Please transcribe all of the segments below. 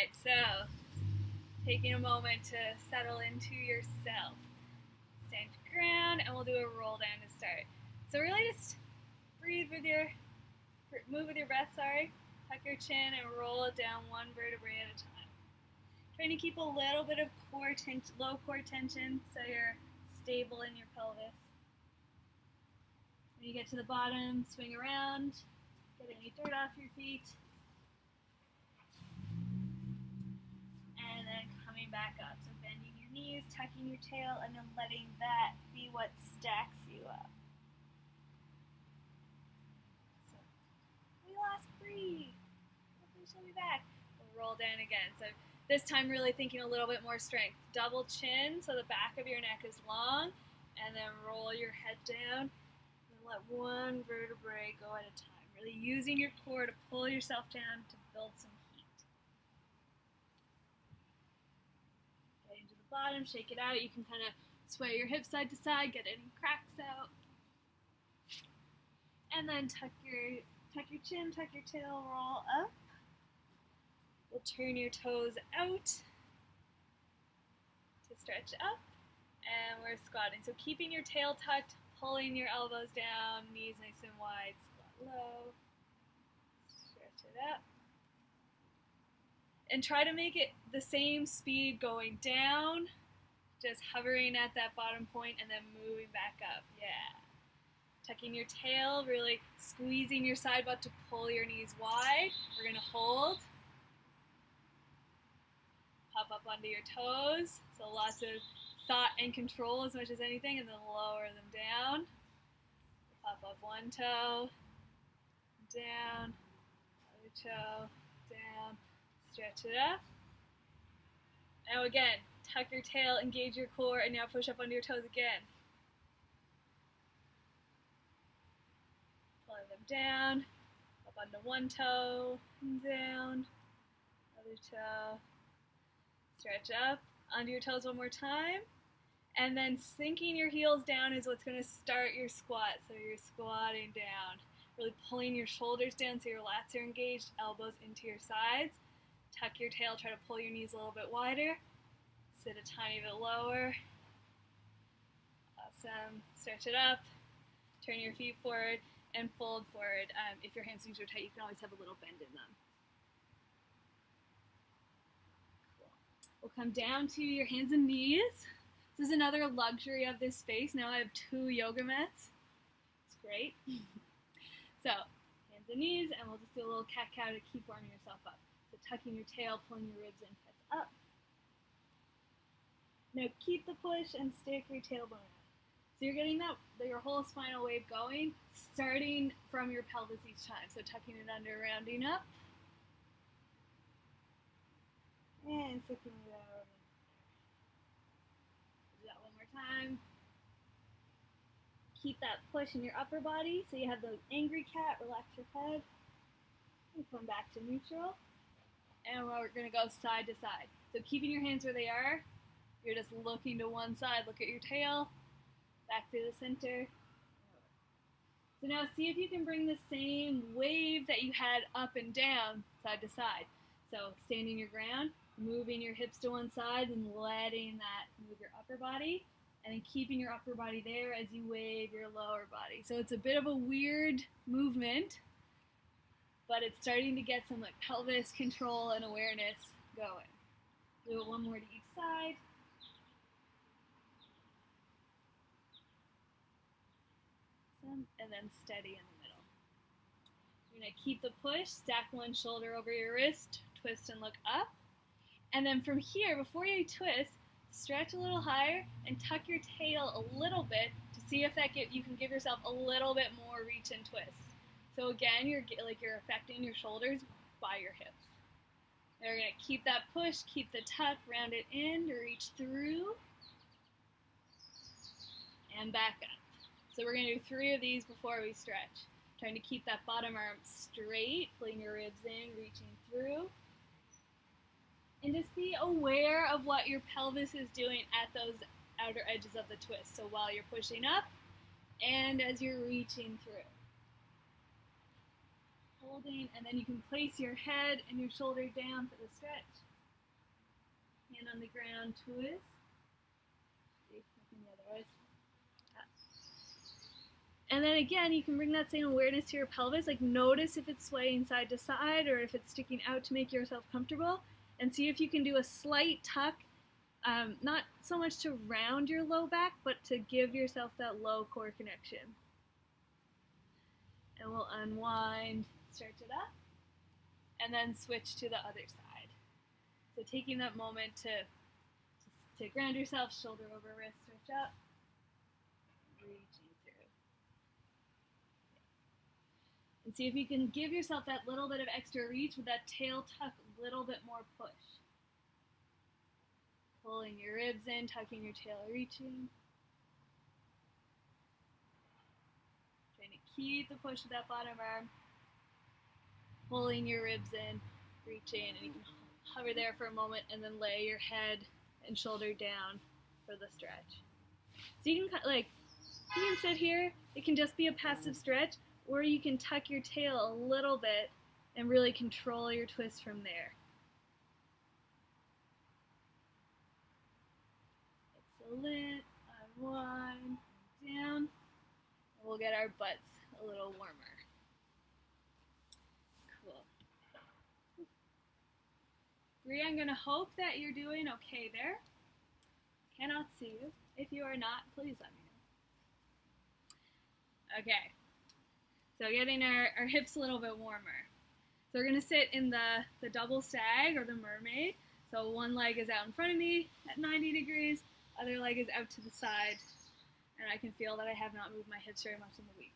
Alright, so taking a moment to settle into yourself. Stand your ground and we'll do a roll down to start. So really just move with your breath, tuck your chin and roll it down one vertebrae at a time. Trying to keep a little bit of low core tension so you're stable in your pelvis. When you get to the bottom, swing around, get any dirt off your feet. And then coming back up. So bending your knees, tucking your tail, and then letting that be what stacks you up. So, breathe. Hopefully she'll be back. We'll roll down again. So this time really thinking a little bit more strength. Double chin so the back of your neck is long, and then roll your head down, and let one vertebrae go at a time. Really using your core to pull yourself down to build some heat. Getting to the bottom, shake it out. You can kind of sway your hips side to side, get any cracks out. And then tuck your chin, tuck your tail, roll up. We'll turn your toes out to stretch up, and we're squatting. So keeping your tail tucked, pulling your elbows down, knees nice and wide, squat low, stretch it up. And try to make it the same speed going down, just hovering at that bottom point and then moving back up. Yeah. Tucking your tail, really squeezing your side butt to pull your knees wide. We're going to hold. Pop up onto your toes. So lots of thought and control as much as anything, and then lower them down. Pop up one toe, down, other toe, down. Stretch it up. Now again, tuck your tail, engage your core, and now push up onto your toes again. Pull them down, up onto one toe, and down, other toe. Stretch up onto your toes one more time. And then sinking your heels down is what's going to start your squat. So you're squatting down, really pulling your shoulders down so your lats are engaged, elbows into your sides. Tuck your tail, try to pull your knees a little bit wider. Sit a tiny bit lower. Awesome. Stretch it up. Turn your feet forward and fold forward. If your hamstrings are tight, you can always have a little bend in them. Cool. We'll come down to your hands and knees. This is another luxury of this space. Now I have 2 yoga mats. It's great. So, hands and knees, and we'll just do a little cat-cow to keep warming yourself up. So tucking your tail, pulling your ribs in, press up. Now keep the push and stick your tailbone out. So you're getting your whole spinal wave going, starting from your pelvis each time. So tucking it under, rounding up. And sticking it out. Do that one more time. Keep that push in your upper body. So you have the angry cat, relax your head. And come back to neutral. And we're going to go side to side. So keeping your hands where they are, you're just looking to one side, look at your tail, back to the center. So now see if you can bring the same wave that you had up and down, side to side. So standing your ground, moving your hips to one side and letting that move your upper body, and then keeping your upper body there as you wave your lower body. So it's a bit of a weird movement, but it's starting to get some pelvis control and awareness going. Do it one more to each side. And then steady in the middle. You're going to keep the push, stack one shoulder over your wrist, twist and look up. And then from here, before you twist, stretch a little higher and tuck your tail a little bit to see if you can give yourself a little bit more reach and twist. So again, you're affecting your shoulders by your hips. Now we're going to keep that push, keep the tuck, round it in to reach through, and back up. So we're going to do 3 of these before we stretch. Trying to keep that bottom arm straight, pulling your ribs in, reaching through. And just be aware of what your pelvis is doing at those outer edges of the twist. So while you're pushing up and as you're reaching through. Holding, and then you can place your head and your shoulder down for the stretch. Hand on the ground, twist. Looking the other way. And then again, you can bring that same awareness to your pelvis. Like notice if it's swaying side to side or if it's sticking out to make yourself comfortable. And see if you can do a slight tuck, not so much to round your low back, but to give yourself that low core connection. And we'll unwind, stretch it up, and then switch to the other side. So taking that moment to ground yourself, shoulder over wrist, stretch up, reaching through. And see if you can give yourself that little bit of extra reach with that tail tuck, a little bit more push. Pulling your ribs in, tucking your tail, reaching. Trying to keep the push with that bottom arm. Pulling your ribs in, reaching, and you can hover there for a moment and then lay your head and shoulder down for the stretch. So you can sit here, it can just be a passive stretch, or you can tuck your tail a little bit and really control your twist from there. Lift, unwind, down, and we'll get our butts a little warmer. Cool. Bree, I'm going to hope that you're doing okay there. Cannot see you. If you are not, please let me know. Okay, so getting our hips a little bit warmer. So we're going to sit in the double stag or the mermaid. So one leg is out in front of me at 90 degrees. Other leg is out to the side, and I can feel that I have not moved my hips very much in the week.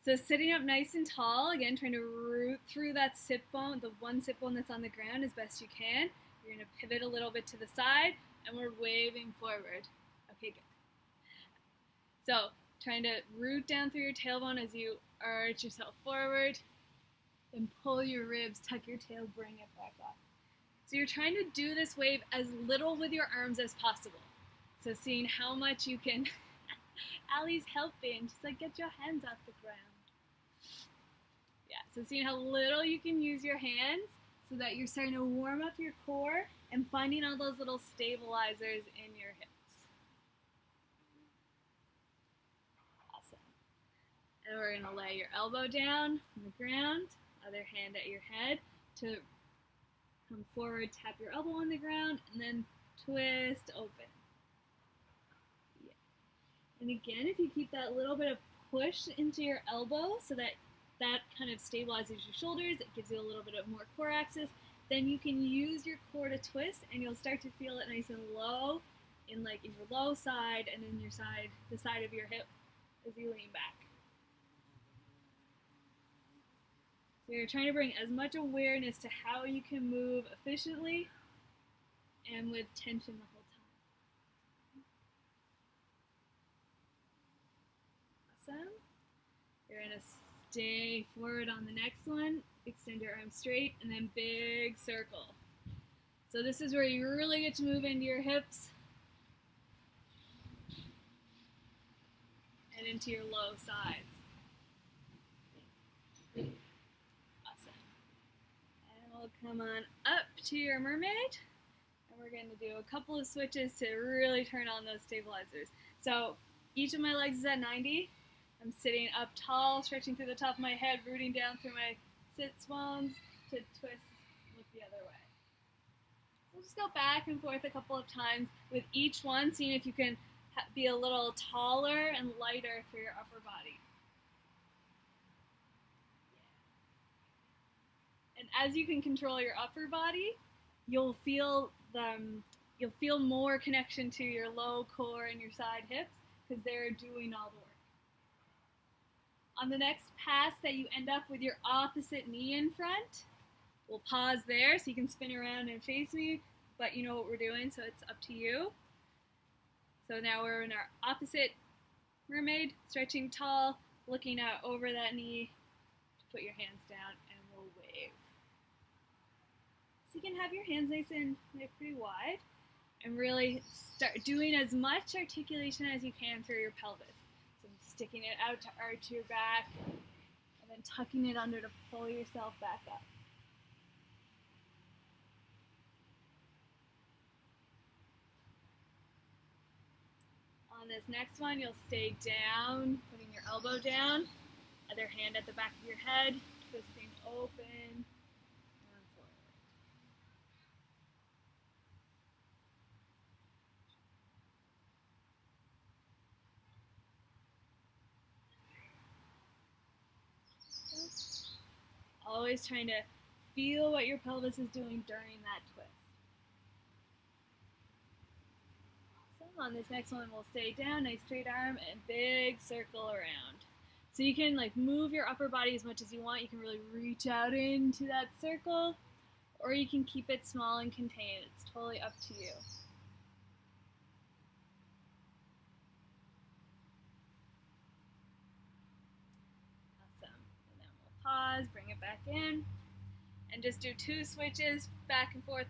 So sitting up nice and tall, again, trying to root through that sit bone, the one sit bone that's on the ground as best you can. You're going to pivot a little bit to the side, and we're waving forward. Okay, good. So trying to root down through your tailbone as you arch yourself forward, and pull your ribs, tuck your tail, bring it back up. So you're trying to do this wave as little with your arms as possible. So seeing how much you can, Allie's helping, she's like, get your hands off the ground. Yeah, so seeing how little you can use your hands so that you're starting to warm up your core and finding all those little stabilizers in your hips. Awesome. And we're gonna lay your elbow down on the ground, other hand at your head to come forward, tap your elbow on the ground, and then twist open. Yeah. And again, if you keep that little bit of push into your elbow so that kind of stabilizes your shoulders, it gives you a little bit of more core access, then you can use your core to twist and you'll start to feel it nice and low in your low side and in your side, the side of your hip as you lean back. So you're trying to bring as much awareness to how you can move efficiently and with tension the whole time. Awesome. You're going to stay forward on the next one. Extend your arms straight and then big circle. So this is where you really get to move into your hips and into your low sides. Come on up to your mermaid, and we're going to do a couple of switches to really turn on those stabilizers. So each of my legs is at 90. I'm sitting up tall, stretching through the top of my head, rooting down through my sits bones to twist, look the other way. So just go back and forth a couple of times with each one, seeing if you can be a little taller and lighter for your upper body. And as you can control your upper body, you'll feel more connection to your low core and your side hips because they're doing all the work. On the next pass that you end up with your opposite knee in front, we'll pause there so you can spin around and face me, but you know what we're doing, so it's up to you. So now we're in our opposite mermaid, stretching tall, looking out over that knee to put your hands down, and we'll wave. So you can have your hands nice and pretty wide and really start doing as much articulation as you can through your pelvis. So sticking it out to arch your back and then tucking it under to pull yourself back up. On this next one, you'll stay down, putting your elbow down, other hand at the back of your head, twisting open, and forward. Always trying to feel what your pelvis is doing during that twist. On this next one, we'll stay down, nice straight arm, and big circle around. So you can like move your upper body as much as you want. You can really reach out into that circle, or you can keep it small and contained. It's totally up to you. Awesome. And then we'll pause, bring it back in, and just do 2 switches back and forth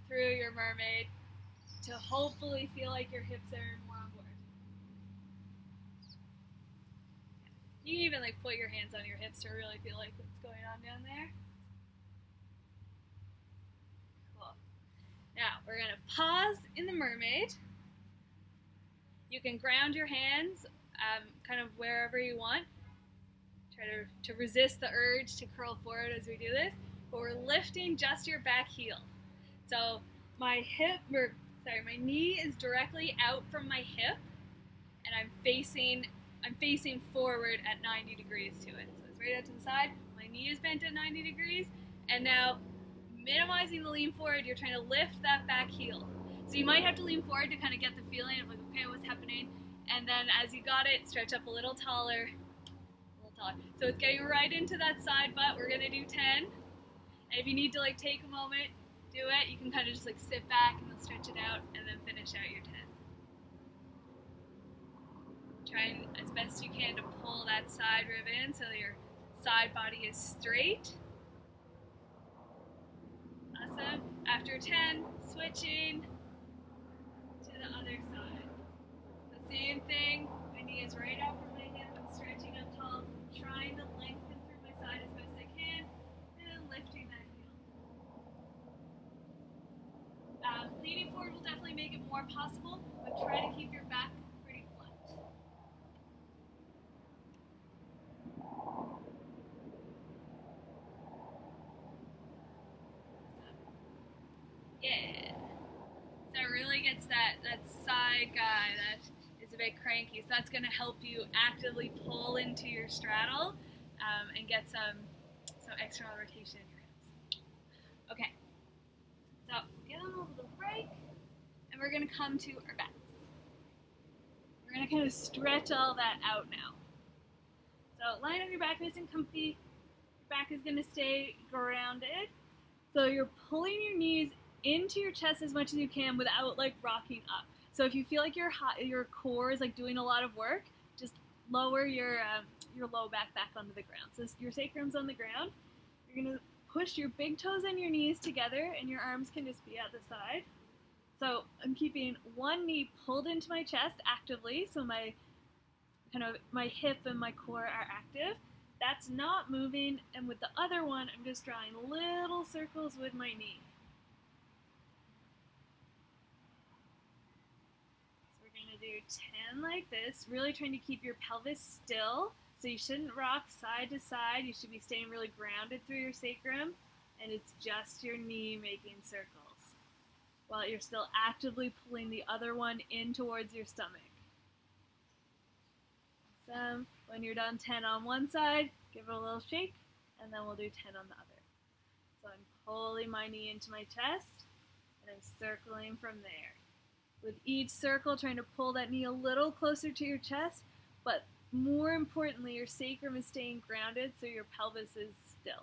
through your mermaid, to hopefully feel like your hips are more on board. You can even like put your hands on your hips to really feel like what's going on down there. Cool. Now we're gonna pause in the mermaid. You can ground your hands kind of wherever you want. Try to resist the urge to curl forward as we do this, but we're lifting just your back heel. So my knee is directly out from my hip, and I'm facing forward at 90 degrees to it. So it's right out to the side. My knee is bent at 90 degrees, and now minimizing the lean forward, you're trying to lift that back heel. So you might have to lean forward to kind of get the feeling of like, okay, what's happening? And then as you got it, stretch up a little taller. So it's getting right into that side butt. We're gonna do 10. And if you need to like take a moment, do it. You can kind of just like sit back and then stretch it out and then finish out your 10. Try as best you can to pull that side rib in so your side body is straight. Awesome. After 10, switching to the other side. The same thing. My knee is right out from my hip. I'm stretching up tall, trying to lengthen through my side as best I can, and then lifting that. Leaning forward will definitely make it more possible, but try to keep your back pretty flat. Yeah. So it really gets that side guy that is a bit cranky. So that's going to help you actively pull into your straddle and get some external rotation in your hips. Okay. So give them a little break, and we're going to come to our backs. We're going to kind of stretch all that out now. So line up your back nice and comfy. Your back is going to stay grounded. So you're pulling your knees into your chest as much as you can without like rocking up. So if you feel like your core is like doing a lot of work, just lower your low back onto the ground. So your sacrum's on the ground. You're going to push your big toes and your knees together, and your arms can just be at the side. So I'm keeping one knee pulled into my chest actively, so my hip and my core are active. That's not moving, and with the other one, I'm just drawing little circles with my knee. So we're going to do 10 like this, really trying to keep your pelvis still. So you shouldn't rock side to side. You should be staying really grounded through your sacrum, and it's just your knee making circles while you're still actively pulling the other one in towards your stomach. So when you're done 10 on one side, give it a little shake, and then we'll do 10 on the other. So I'm pulling my knee into my chest, and I'm circling from there. With each circle, trying to pull that knee a little closer to your chest, but more importantly, your sacrum is staying grounded, so your pelvis is still.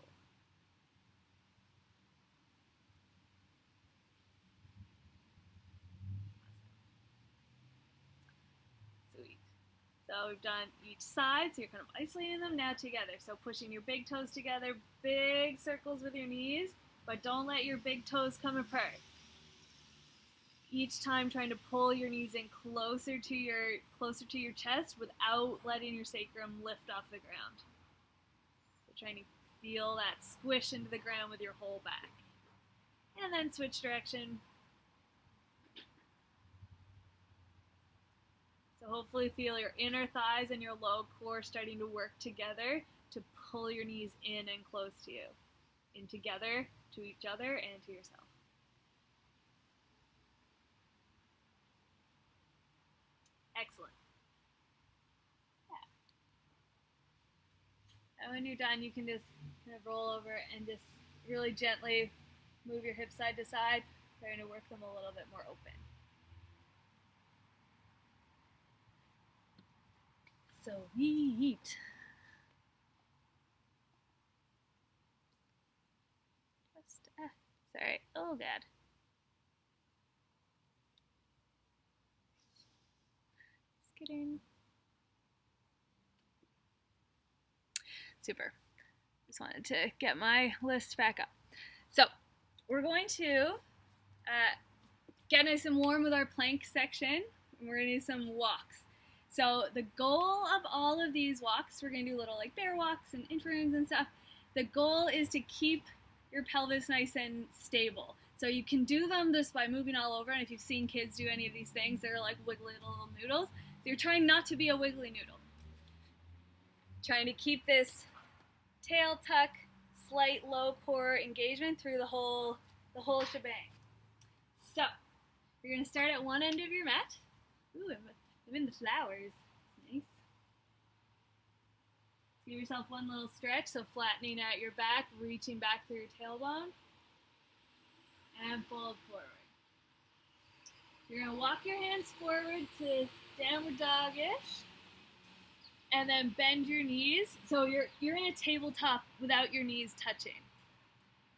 Sweet. So we've done each side, so you're kind of isolating them now together. So pushing your big toes together, big circles with your knees, but don't let your big toes come apart. Each time trying to pull your knees in closer to your chest without letting your sacrum lift off the ground. So trying to feel that squish into the ground with your whole back. And then switch direction. So hopefully feel your inner thighs and your low core starting to work together to pull your knees in and close to you, in together, to each other, and to yourself. Excellent. Yeah. And when you're done, you can just kind of roll over and just really gently move your hips side to side, trying to work them a little bit more open. Sweet. Sorry. Oh, God. Just kidding. Super. Just wanted to get my list back up. So, we're going to get nice and warm with our plank section. And we're going to do some walks. So, the goal of all of these walks, we're going to do little like bear walks and inchworms and stuff. The goal is to keep your pelvis nice and stable. So you can do them just by moving all over, and if you've seen kids do any of these things, they're like wiggly little noodles. So you're trying not to be a wiggly noodle. Trying to keep this tail tuck, slight low core engagement through the whole shebang. So you're going to start at one end of your mat. Ooh, I'm in the flowers. Nice. Give yourself one little stretch, so flattening out your back, reaching back through your tailbone, and fold forward. You're going to walk your hands forward to downward dog-ish, and then bend your knees. So you're in a tabletop without your knees touching.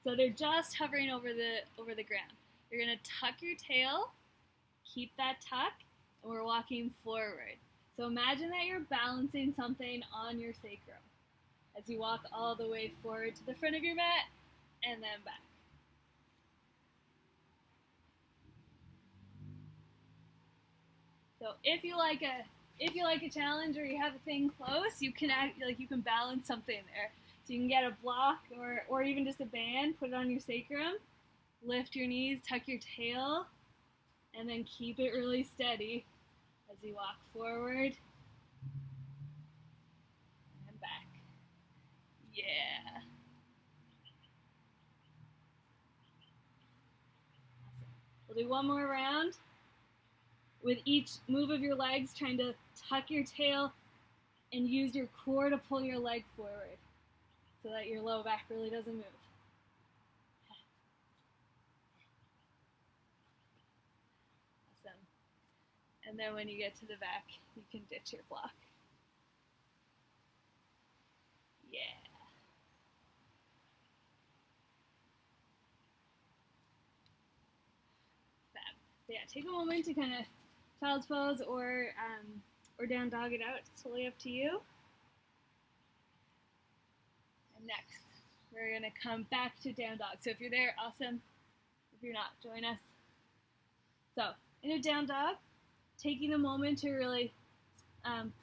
So they're just hovering over the ground. You're going to tuck your tail, keep that tuck, and we're walking forward. So imagine that you're balancing something on your sacrum as you walk all the way forward to the front of your mat and then back. So if you like a challenge or you have a thing close, you can balance something there. So you can get a block or even just a band, put it on your sacrum, lift your knees, tuck your tail, and then keep it really steady as you walk forward and back. Yeah. Awesome. We'll do one more round with each move of your legs, trying to tuck your tail and use your core to pull your leg forward so that your low back really doesn't move. Awesome. And then when you get to the back, you can ditch your block. Yeah. Fab. So yeah, take a moment to kind of child's pose or down dog it out. It's totally up to you. And next, we're going to come back to down dog. So if you're there, awesome. If you're not, join us. So in a down dog, taking a moment to really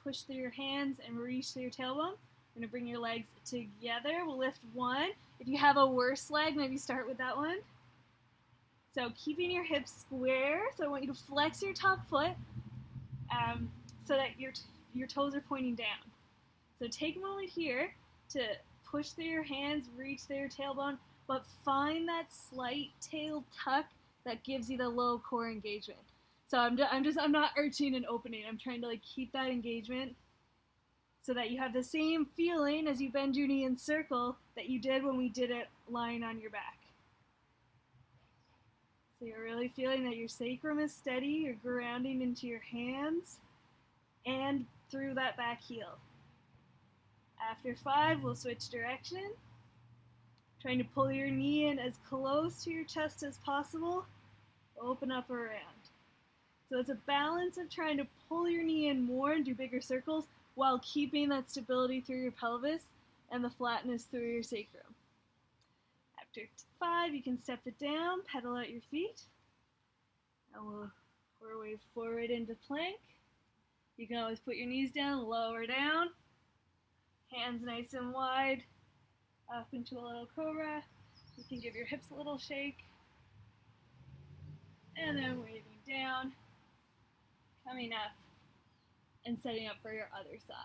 push through your hands and reach through your tailbone. You're going to bring your legs together. We'll lift one. If you have a worse leg, maybe start with that one. So keeping your hips square. So I want you to flex your top foot so that your toes are pointing down. So take a moment here to push through your hands, reach through your tailbone, but find that slight tail tuck that gives you the low core engagement. So I'm not arching and opening. I'm trying to keep that engagement so that you have the same feeling as you bend your knee in circle that you did when we did it lying on your back. So you're really feeling that your sacrum is steady, you're grounding into your hands and through that back heel. After 5, we'll switch direction. Trying to pull your knee in as close to your chest as possible. Open up around. So it's a balance of trying to pull your knee in more and do bigger circles while keeping that stability through your pelvis and the flatness through your sacrum. After 5, you can step it down, pedal out your feet, and we'll work our way forward into plank. You can always put your knees down, lower down, hands nice and wide, up into a little cobra. You can give your hips a little shake, and then waving down, coming up and setting up for your other side.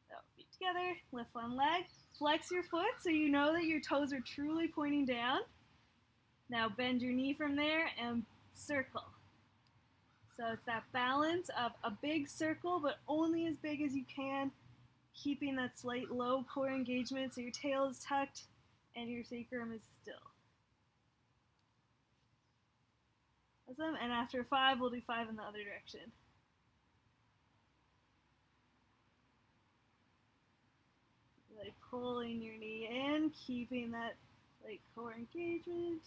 So feet together, lift one leg, flex your foot so you know that your toes are truly pointing down. Now bend your knee from there and circle. So it's that balance of a big circle, but only as big as you can, keeping that slight low core engagement so your tail is tucked and your sacrum is still. Awesome. And after 5, we'll do 5 in the other direction. Like pulling your knee in, keeping that like core engagement.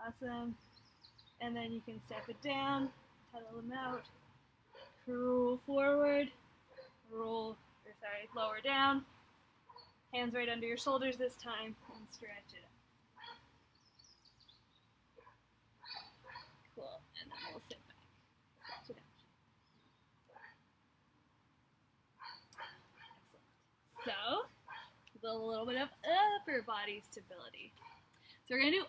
Awesome. And then you can step it down, pedal them out, roll forward, lower down. Hands right under your shoulders this time, and stretch it up. Cool. And then we'll sit back. Stretch it out. Excellent. So, a little bit of upper body stability. So we're going to do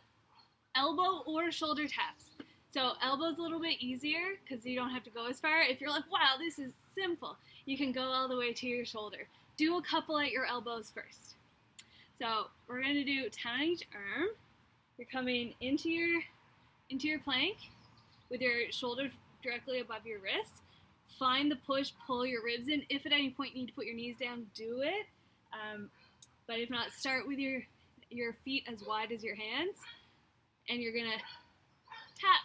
elbow or shoulder taps. So elbow's a little bit easier because you don't have to go as far. If you're like, wow, this is simple, you can go all the way to your shoulder. Do a couple at your elbows first. So we're going to do 10 on each arm. You're coming into your plank with your shoulder directly above your wrist. Find the push, pull your ribs in. If at any point you need to put your knees down, do it. But if not, start with your feet as wide as your hands. And you're going to tap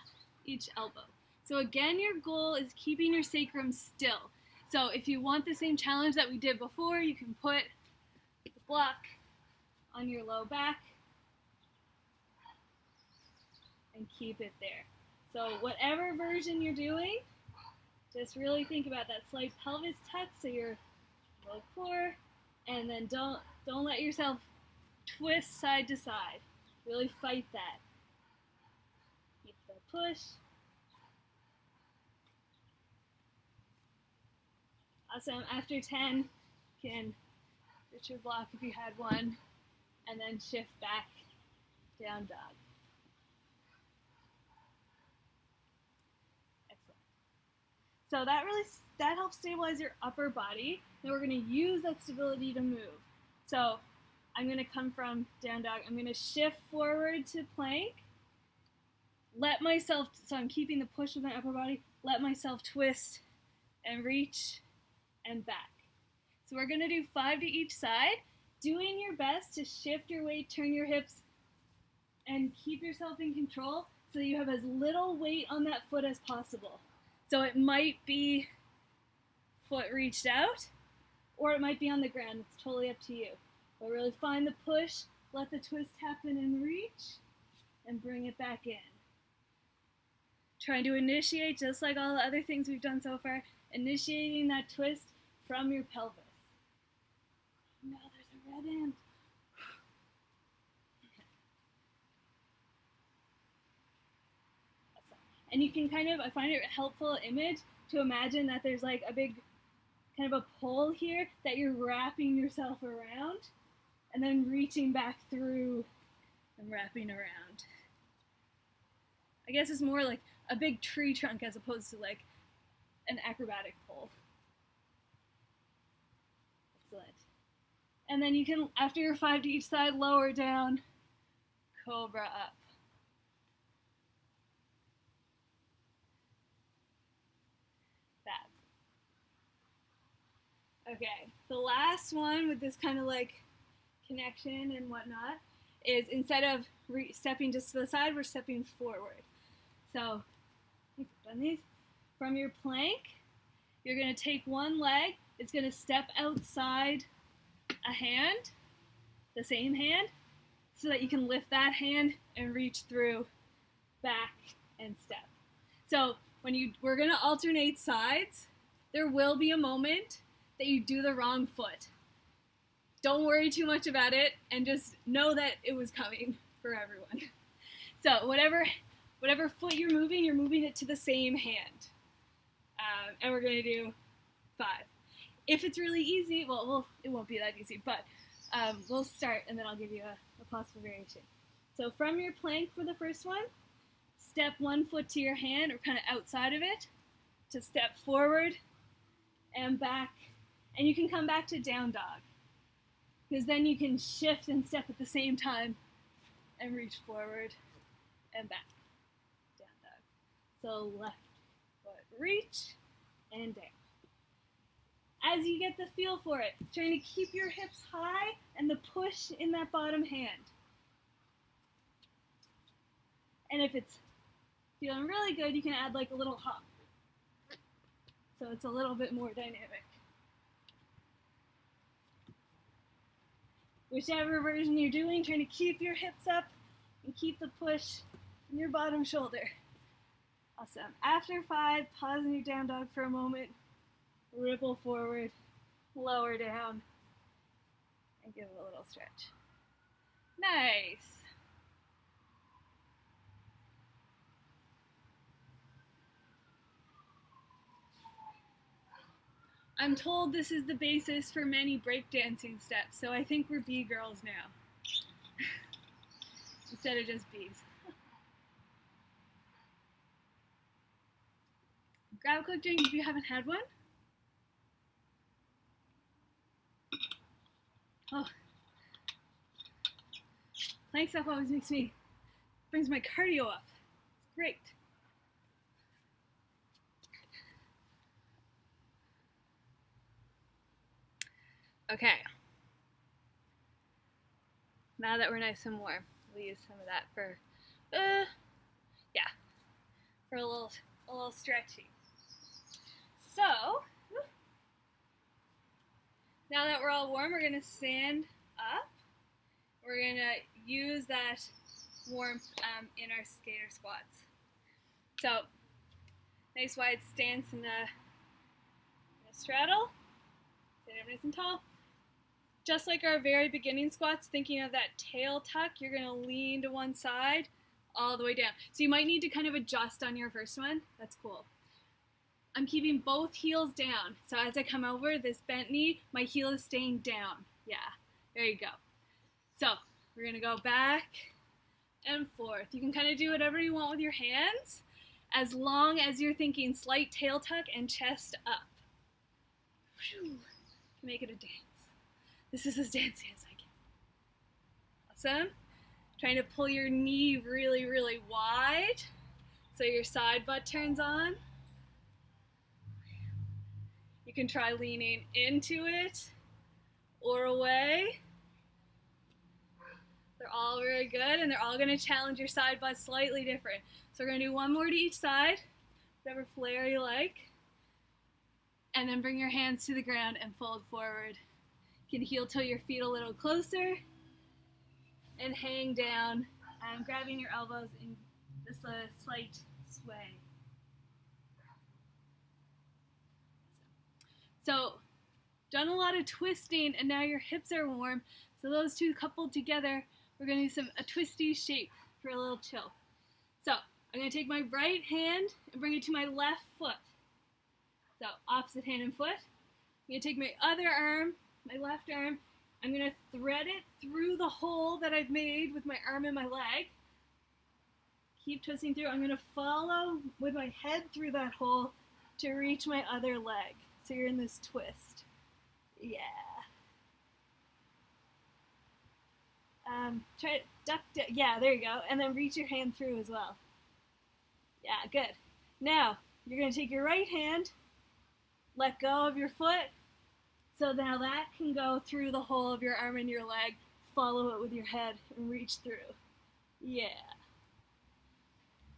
each elbow. So again, your goal is keeping your sacrum still. So if you want the same challenge that we did before, you can put the block on your low back and keep it there. So whatever version you're doing, just really think about that slight pelvis tuck, so your low core, and then don't let yourself twist side to side. Really fight that. Keep the push. Awesome. After 10, you can switch your block if you had one, and then shift back, down dog. Excellent. So that helps stabilize your upper body. Now we're going to use that stability to move. So I'm going to come from down dog. I'm going to shift forward to plank. So I'm keeping the push with my upper body. Let myself twist and reach and back. So we're going to do 5 to each side, doing your best to shift your weight, turn your hips, and keep yourself in control so you have as little weight on that foot as possible. So it might be foot reached out, or it might be on the ground. It's totally up to you. But really find the push, let the twist happen and reach, and bring it back in. Trying to initiate, just like all the other things we've done so far, initiating that twist from your pelvis. No, there's a red end. And you can I find it a helpful image to imagine that there's like a big kind of a pole here that you're wrapping yourself around and then reaching back through and wrapping around. I guess it's more like a big tree trunk as opposed to like an acrobatic pole. Excellent. And then you can, after your 5 to each side, lower down, cobra up. Fab. Okay, the last one with this kind of like connection and whatnot is instead of stepping just to the side, we're stepping forward. So, you've done these. From your plank, you're going to take one leg, it's going to step outside a hand, the same hand, so that you can lift that hand and reach through, back, and step. So, we're going to alternate sides. There will be a moment that you do the wrong foot. Don't worry too much about it, and just know that it was coming for everyone. So, whatever foot you're moving it to the same hand. And we're going to do 5. If it's really easy, it won't be that easy, but we'll start and then I'll give you a possible variation. So from your plank for the first one, step one foot to your hand or kind of outside of it to step forward and back. And you can come back to down dog, because then you can shift and step at the same time and reach forward and back. Down dog. So left foot reach and down. As you get the feel for it, trying to keep your hips high and the push in that bottom hand. And if it's feeling really good, you can add like a little hop. So it's a little bit more dynamic. Whichever version you're doing, trying to keep your hips up and keep the push in your bottom shoulder. Awesome. After 5, pause in your down dog for a moment. Ripple forward, lower down, and give it a little stretch. Nice. I'm told this is the basis for many breakdancing steps, so I think we're bee girls now. Instead of just bees. Grab a quick drink if you haven't had one. Oh, plank stuff always brings my cardio up. It's great. Okay. Now that we're nice and warm, we'll use some of that for, for a little stretchy. So, now that we're all warm, we're going to stand up. We're going to use that warmth in our skater squats. So, nice wide stance in a straddle. Stand up nice and tall. Just like our very beginning squats, thinking of that tail tuck, you're going to lean to one side all the way down. So you might need to kind of adjust on your first one. That's cool. I'm keeping both heels down. So as I come over this bent knee, my heel is staying down. Yeah, there you go. So we're going to go back and forth. You can kind of do whatever you want with your hands, as long as you're thinking slight tail tuck and chest up. Whew. Can make it a dance. This is as dancey as I can. Awesome. Trying to pull your knee really, really wide so your side butt turns on. You can try leaning into it or away. They're all very good, and they're all going to challenge your side butt slightly different. So we're going to do one more to each side, whatever flair you like. And then bring your hands to the ground and fold forward. You can heel toe your feet a little closer and hang down, grabbing your elbows in just a slight sway. So, done a lot of twisting, and now your hips are warm. So those two coupled together, we're going to do a twisty shape for a little chill. So, I'm going to take my right hand and bring it to my left foot. So, opposite hand and foot. I'm going to take my other arm, my left arm, I'm going to thread it through the hole that I've made with my arm and my leg. Keep twisting through. I'm going to follow with my head through that hole to reach my other leg. So you're in this twist. Yeah. Try to duck down. Yeah, there you go. And then reach your hand through as well. Yeah, good. Now, you're going to take your right hand, let go of your foot. So now that can go through the hole of your arm and your leg. Follow it with your head and reach through. Yeah.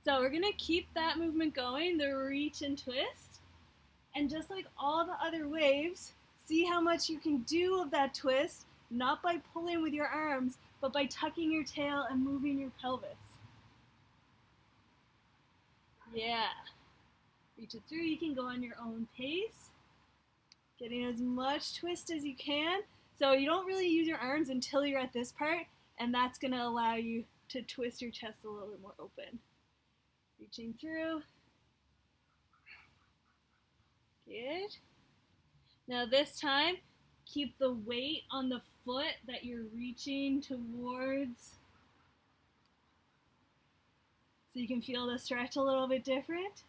So we're going to keep that movement going, the reach and twist. And just like all the other waves, see how much you can do of that twist, not by pulling with your arms, but by tucking your tail and moving your pelvis. Yeah. Reach it through. You can go on your own pace. Getting as much twist as you can. So you don't really use your arms until you're at this part, and that's going to allow you to twist your chest a little bit more open. Reaching through. Good. Now this time, keep the weight on the foot that you're reaching towards. So So you can feel the stretch a little bit different.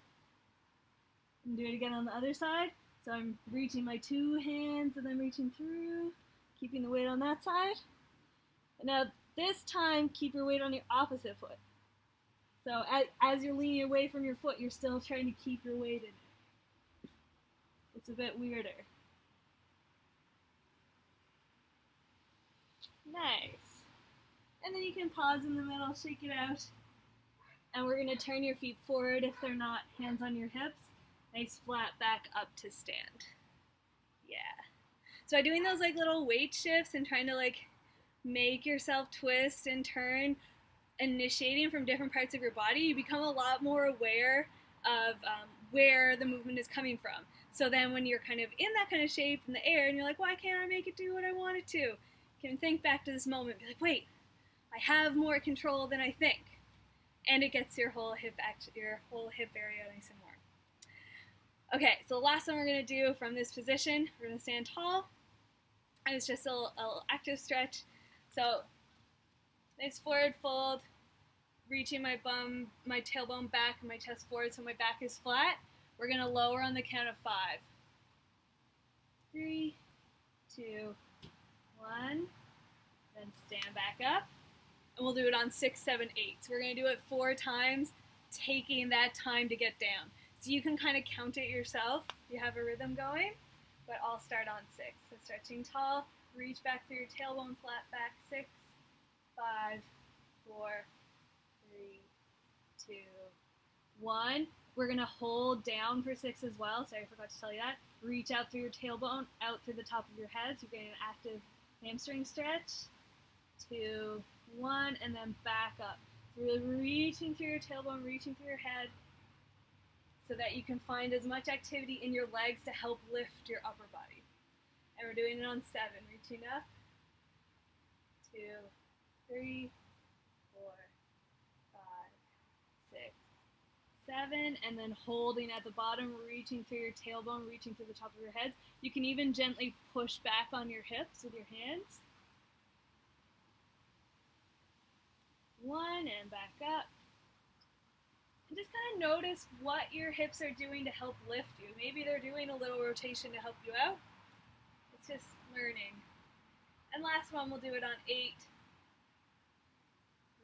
And do it again on the other side. So I'm reaching my two hands and then reaching through, keeping the weight on that side. And now this time, keep your weight on your opposite foot. So as you're leaning away from your foot, you're still trying to keep your weight in it. It's a bit weirder. Nice. And then you can pause in the middle, shake it out. And we're going to turn your feet forward if they're not, hands on your hips. Nice flat back up to stand. Yeah. So by doing those like little weight shifts and trying to like make yourself twist and turn, initiating from different parts of your body, you become a lot more aware of where the movement is coming from. So then when you're kind of in that kind of shape in the air and you're like, why can't I make it do what I want it to? You can think back to this moment and be like, wait, I have more control than I think. And it gets your whole hip area nice and warm. Okay, so the last one we're going to do from this position, we're going to stand tall. And it's just a little active stretch. So nice forward fold, reaching my tailbone back and my chest forward so my back is flat. We're going to lower on the count of 5. 3, 2, 1. Then stand back up. And we'll do it on 6, 7, 8. So we're going to do it 4 times, taking that time to get down. So you can kind of count it yourself. You have a rhythm going, but I'll start on 6. So stretching tall, reach back through your tailbone, flat back, 6, 5, 4, 3, 2, 1. We're going to hold down for 6 as well. Sorry, I forgot to tell you that. Reach out through your tailbone, out through the top of your head. So you're getting an active hamstring stretch. 2, 1, and then back up. So really reaching through your tailbone, reaching through your head, so that you can find as much activity in your legs to help lift your upper body. And we're doing it on 7, reaching up. 2, 3, 4, 5, 6, 7, and then holding at the bottom, reaching through your tailbone, reaching through the top of your head. You can even gently push back on your hips with your hands. 1, and back up. And just kind of notice what your hips are doing to help lift you. Maybe they're doing a little rotation to help you out. It's just learning. And last one, we'll do it on 8.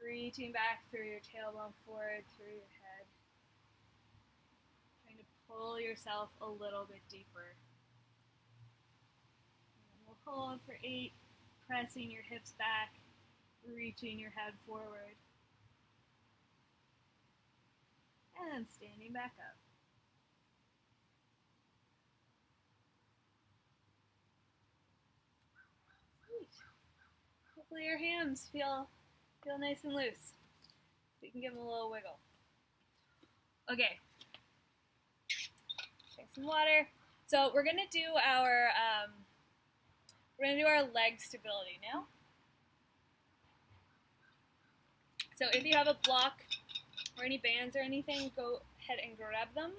Reaching back through your tailbone forward, through your head. Trying to pull yourself a little bit deeper. And we'll hold for 8, pressing your hips back, reaching your head forward. And standing back up. Sweet. Hopefully your hands feel nice and loose. So you can give them a little wiggle. Okay. Drink some water. So we're gonna do our leg stability now. So if you have a block or any bands or anything, go ahead and grab them.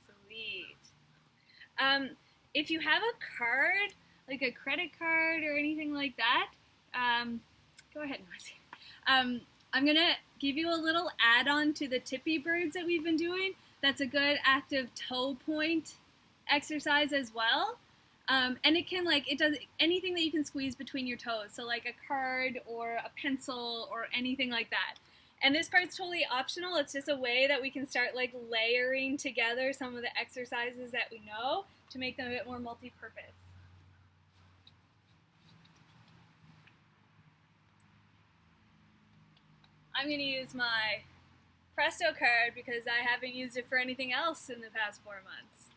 Sweet. If you have a card, like a credit card or anything like that, go ahead, Marcy. I'm going to give you a little add-on to the tippy birds that we've been doing. That's a good active toe point exercise as well. And it does anything that you can squeeze between your toes. So like a card or a pencil or anything like that. And this part's totally optional. It's just a way that we can start like layering together some of the exercises that we know to make them a bit more multi-purpose. I'm going to use my Presto card because I haven't used it for anything else in the past 4 months.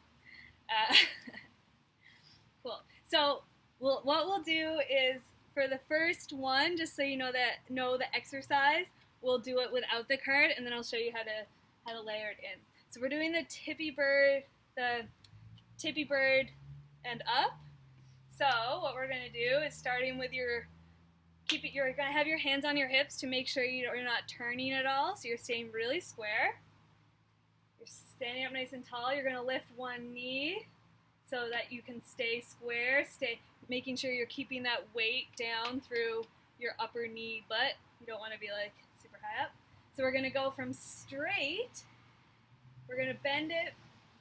Cool. So what we'll do is for the first one, just so you know the exercise, we'll do it without the card, and then I'll show you how to layer it in. So we're doing the tippy bird and up. So what we're going to do is starting with your You're going to have your hands on your hips to make sure you're not turning at all, so you're staying really square. You're standing up nice and tall. You're going to lift one knee so that you can stay square, making sure you're keeping that weight down through your upper knee butt. You don't want to be like super high up. So we're going to go from straight. We're going to bend it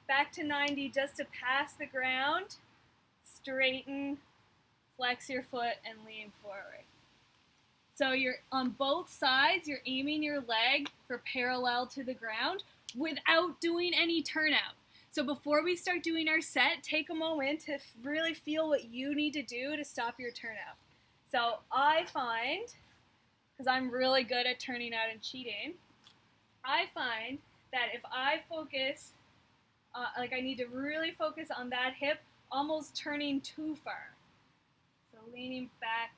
back to 90 just to pass the ground. Straighten, flex your foot, and lean forward. So you're on both sides, you're aiming your leg for parallel to the ground without doing any turnout. So before we start doing our set, take a moment to really feel what you need to do to stop your turnout. So I find, because I'm really good at turning out and cheating, I find that if I focus, I need to really focus on that hip, almost turning too far. So leaning back,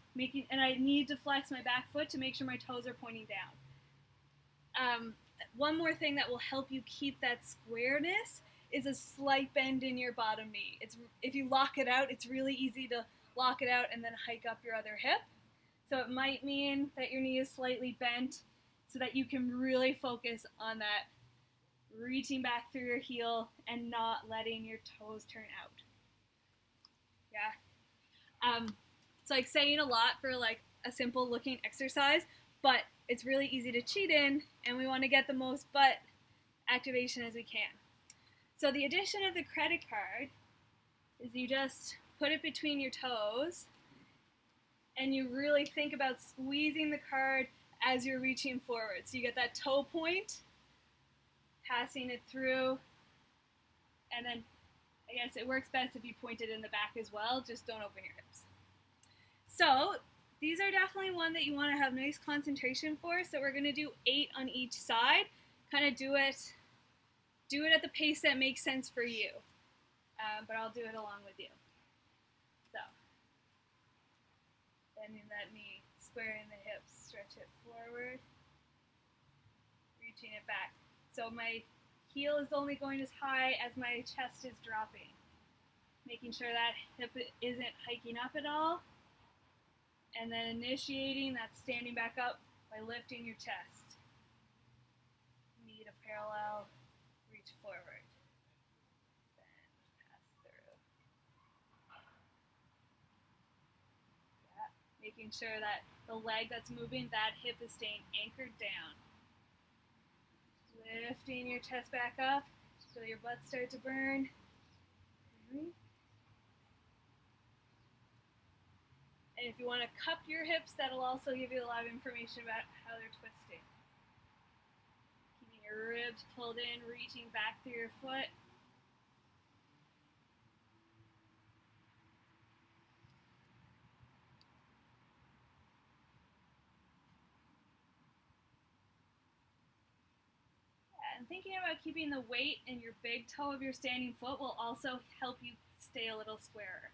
and I need to flex my back foot to make sure my toes are pointing down. One more thing that will help you keep that squareness is a slight bend in your bottom knee. If you lock it out, it's really easy to lock it out and then hike up your other hip. So it might mean that your knee is slightly bent so that you can really focus on that reaching back through your heel and not letting your toes turn out. Yeah. It's like saying a lot for like a simple looking exercise, but it's really easy to cheat in, and we want to get the most butt activation as we can. So the addition of the credit card is you just put it between your toes, and you really think about squeezing the card as you're reaching forward. So you get that toe point, passing it through, and then I guess it works best if you point it in the back as well, just don't open your hips. So these are definitely one that you want to have nice concentration for. So we're going to do 8 on each side. Kind of do it at the pace that makes sense for you. But I'll do it along with you. So bending that knee, squaring the hips, stretch it forward, reaching it back. So my heel is only going as high as my chest is dropping. Making sure that hip isn't hiking up at all. And then initiating that standing back up by lifting your chest. Knee to parallel, reach forward. Bend, pass through. Yeah. Making sure that the leg that's moving, that hip is staying anchored down. Lifting your chest back up so your butt starts to burn. And if you want to cup your hips, that'll also give you a lot of information about how they're twisting. Keeping your ribs pulled in, reaching back through your foot. And thinking about keeping the weight in your big toe of your standing foot will also help you stay a little squarer.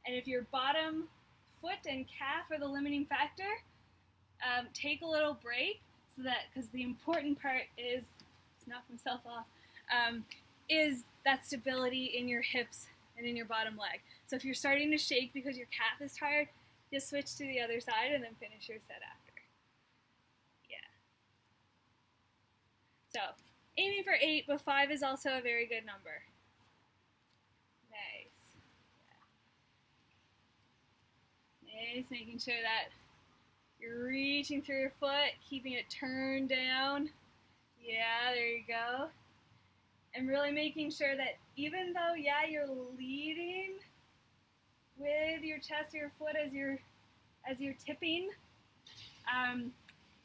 And if your bottom foot and calf are the limiting factor, take a little break so that, because the important part is, to knock myself off, is that stability in your hips and in your bottom leg. So if you're starting to shake because your calf is tired, just switch to the other side and then finish your set after. Yeah. So aiming for 8, but 5 is also a very good number. Nice. Nice, making sure that you're reaching through your foot, keeping it turned down. Yeah, there you go. And really making sure that even though, yeah, you're leading with your chest or your foot as you're tipping,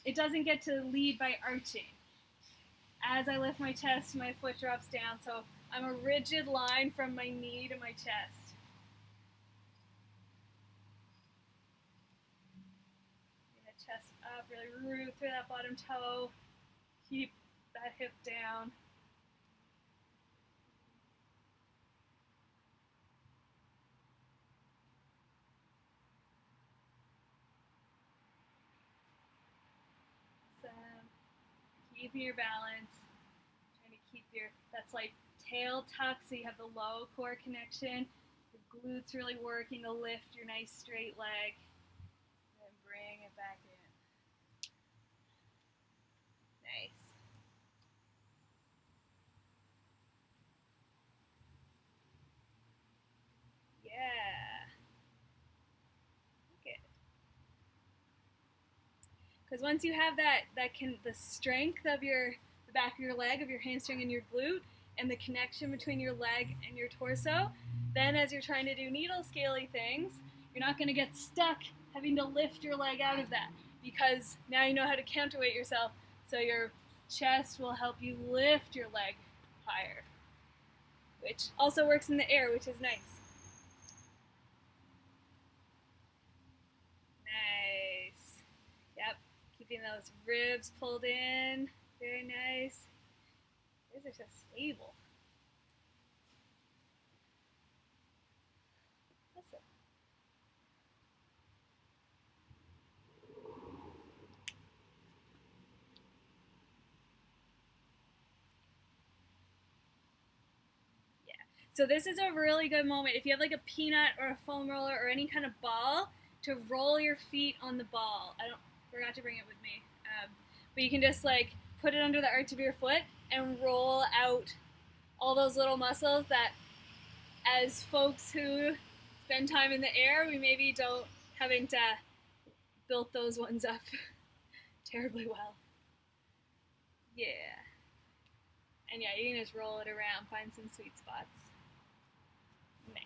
it doesn't get to lead by arching. As I lift my chest, my foot drops down, so I'm a rigid line from my knee to my chest. Chest up, really root through that bottom toe. Keep that hip down. Awesome. Keeping your balance. That's like tail tuck, so you have the low core connection. The glutes really working to lift your nice straight leg. And then bring it back in. Nice. Yeah. Good. Because once you have the strength of the back of your leg, of your hamstring and your glute, and the connection between your leg and your torso, then as you're trying to do needle scaly things, you're not going to get stuck having to lift your leg out of that, because now you know how to counterweight yourself, so your chest will help you lift your leg higher, which also works in the air, which is nice. Nice. Yep. Keeping those ribs pulled in. Very nice. These are so stable. Awesome. Yeah. So this is a really good moment. If you have like a peanut or a foam roller or any kind of ball, to roll your feet on the ball. I forgot to bring it with me. But you can just like put it under the arch of your foot and roll out all those little muscles that, as folks who spend time in the air, we maybe haven't built those ones up terribly well. Yeah. And yeah, you can just roll it around, find some sweet spots. Nice.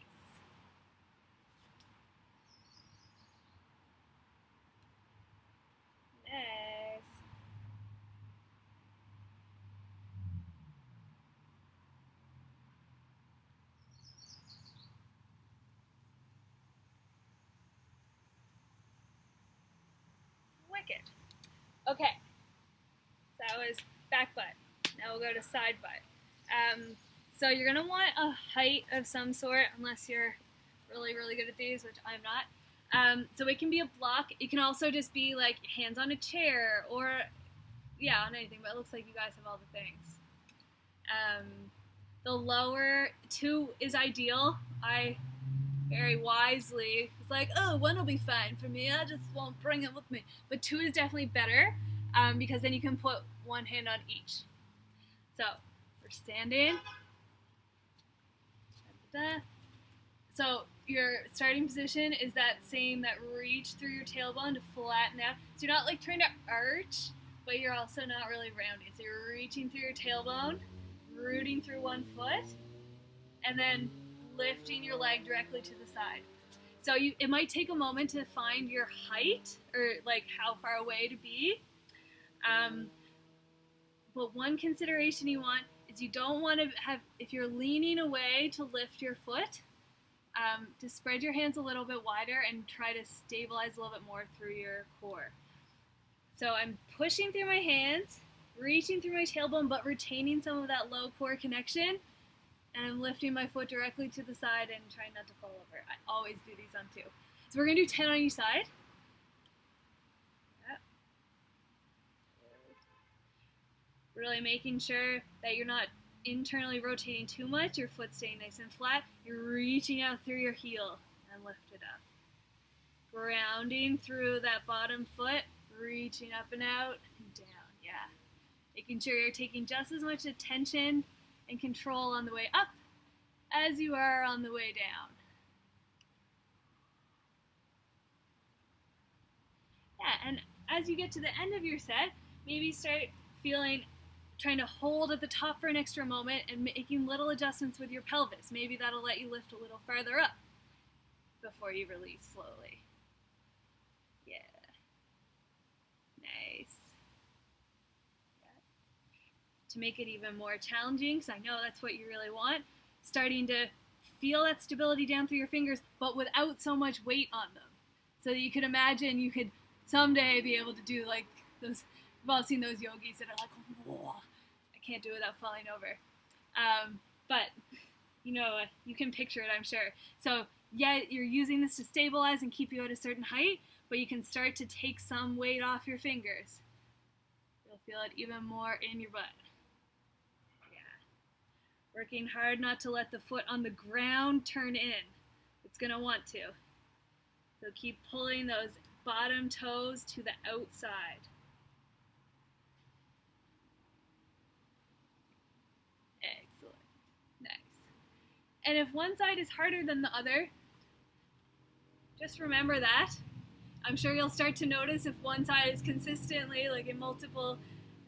Nice. Wicked. Okay. So that was back butt. Now we'll go to side butt. So you're going to want a height of some sort, unless you're really, really good at these, which I'm not. So it can be a block. It can also just be like hands on a chair or, yeah, on anything, but it looks like you guys have all the things. The lower 2 is ideal. I very wisely was like, oh, 1 will be fine for me. I just won't bring it with me. But 2 is definitely better, because then you can put 1 hand on each. So we're standing. So your starting position is that reach through your tailbone to flatten out. So you're not like trying to arch, but you're also not really rounding. So you're reaching through your tailbone, rooting through 1 foot, and then lifting your leg directly to the side. So it might take a moment to find your height, or like how far away to be. But one consideration you want is you don't want to have, if you're leaning away to lift your foot, to spread your hands a little bit wider and try to stabilize a little bit more through your core. So I'm pushing through my hands, reaching through my tailbone, but retaining some of that low core connection, and I'm lifting my foot directly to the side and trying not to fall over. I always do these on 2. So we're going to do 10 on each side. Yep. Really making sure that you're not internally rotating too much, your foot staying nice and flat. You're reaching out through your heel and lift it up. Grounding through that bottom foot, reaching up and out and down. Yeah. Making sure you're taking just as much attention and control on the way up as you are on the way down. Yeah, and as you get to the end of your set, maybe start trying to hold at the top for an extra moment and making little adjustments with your pelvis. Maybe that'll let you lift a little farther up before you release slowly. Yeah. Nice. Yeah. To make it even more challenging, because I know that's what you really want, starting to feel that stability down through your fingers, but without so much weight on them. So that you could imagine you could someday be able to do like those, we've all seen those yogis that are like, whoa, I can't do it without falling over. But, you can picture it, I'm sure. So, yeah, you're using this to stabilize and keep you at a certain height, but you can start to take some weight off your fingers. You'll feel it even more in your butt. Yeah. Working hard not to let the foot on the ground turn in. It's going to want to. So keep pulling those bottom toes to the outside. Excellent. Nice. And if one side is harder than the other, just remember that. I'm sure you'll start to notice if one side is consistently, like in multiple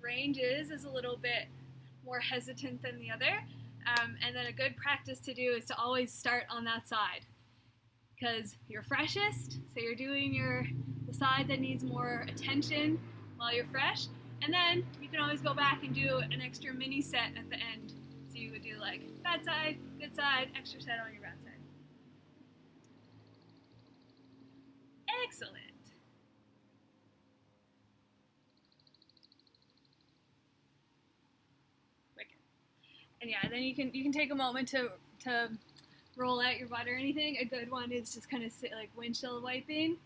ranges, is a little bit more hesitant than the other. And then a good practice to do is to always start on that side, because you're freshest, so you're doing the side that needs more attention while you're fresh, and then you can always go back and do an extra mini set at the end. So you would do like bad side, good side, extra set on your bad side. Excellent. Wicked. And yeah, then you can take a moment to roll out your butt or anything. A good one is just kind of sit like windshield wiping,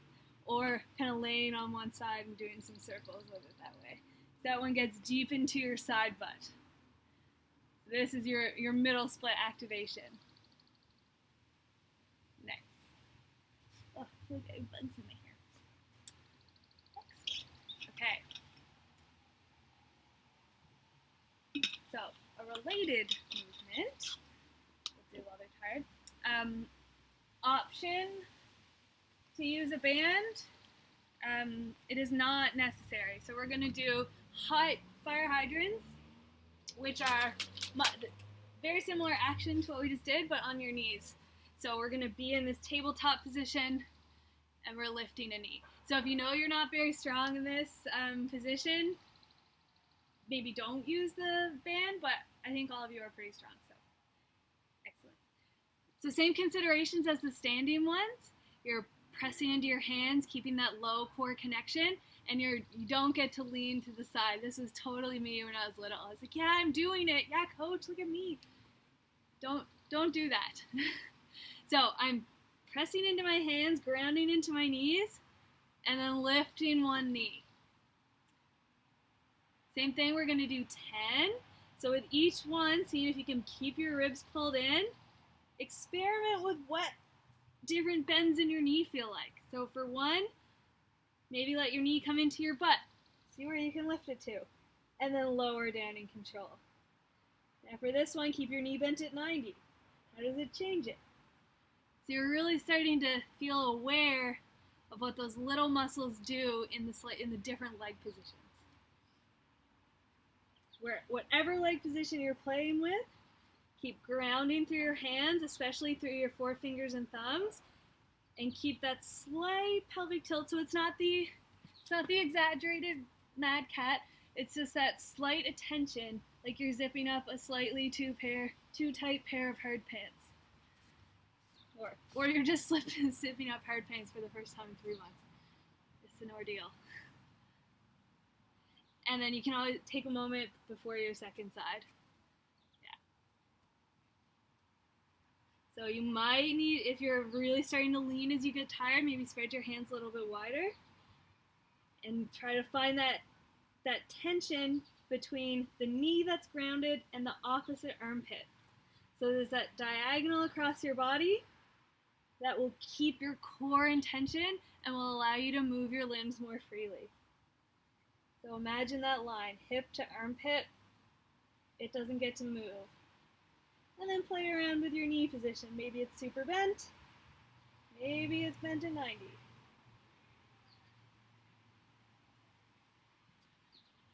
or kind of laying on one side and doing some circles with it that way. So that one gets deep into your side butt. So this is your middle split activation. Nice. Oh, look, I have bugs in my hair. Excellent. Okay. So a related movement. We'll do while they're tired. Option to use a band, it is not necessary. So we're going to do hot fire hydrants, which are very similar action to what we just did, but on your knees. So we're going to be in this tabletop position, and we're lifting a knee. So if you know you're not very strong in this position, maybe don't use the band, but I think all of you are pretty strong, so excellent. So same considerations as the standing ones. You're pressing into your hands, keeping that low core connection, and you don't get to lean to the side. This was totally me when I was little. I was like, yeah, I'm doing it. Yeah, coach, look at me. Don't do that. So I'm pressing into my hands, grounding into my knees, and then lifting one knee. Same thing, we're going to do 10. So with each one, see if you can keep your ribs pulled in. Experiment with what different bends in your knee feel like. So for one, maybe let your knee come into your butt. See where you can lift it to. And then lower down in control. Now for this one, keep your knee bent at 90. How does it change it? So you're really starting to feel aware of what those little muscles do in the different leg positions. Whatever leg position you're playing with, keep grounding through your hands, especially through your forefingers and thumbs, and keep that slight pelvic tilt. So it's not the exaggerated mad cat. It's just that slight attention, like you're zipping up a slightly too tight pair of hard pants, or you're just zipping up hard pants for the first time in 3 months. It's an ordeal. And then you can always take a moment before your second side. Yeah. So you might need, if you're really starting to lean as you get tired, maybe spread your hands a little bit wider and try to find that tension between the knee that's grounded and the opposite armpit. So there's that diagonal across your body that will keep your core in tension and will allow you to move your limbs more freely. So imagine that line, hip to armpit, it doesn't get to move. And then play around with your knee position. Maybe it's super bent, maybe it's bent at 90.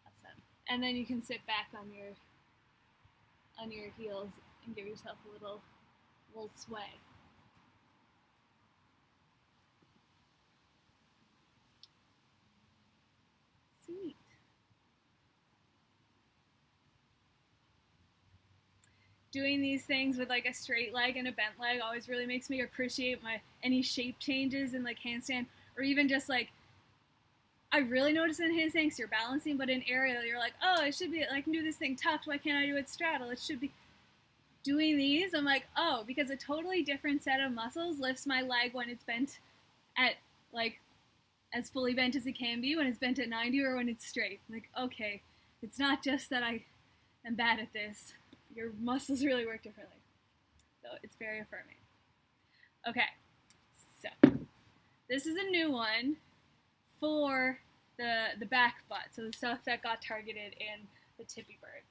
Awesome. And then you can sit back on your heels and give yourself a little sway. Sweet. Doing these things with like a straight leg and a bent leg always really makes me appreciate any shape changes in like handstand, or even just like, I really notice in handstand, because you're balancing, but in aerial you're like, oh, it should be, I can do this thing tucked, why can't I do it straddle? It should be. Doing these, I'm like, oh, because a totally different set of muscles lifts my leg when it's bent at like as fully bent as it can be, when it's bent at 90, or when it's straight. I'm like, okay, it's not just that I am bad at this. your muscles really work differently. So it's very affirming. Okay, so this is a new one for the back butt, so the stuff that got targeted in the tippy bird.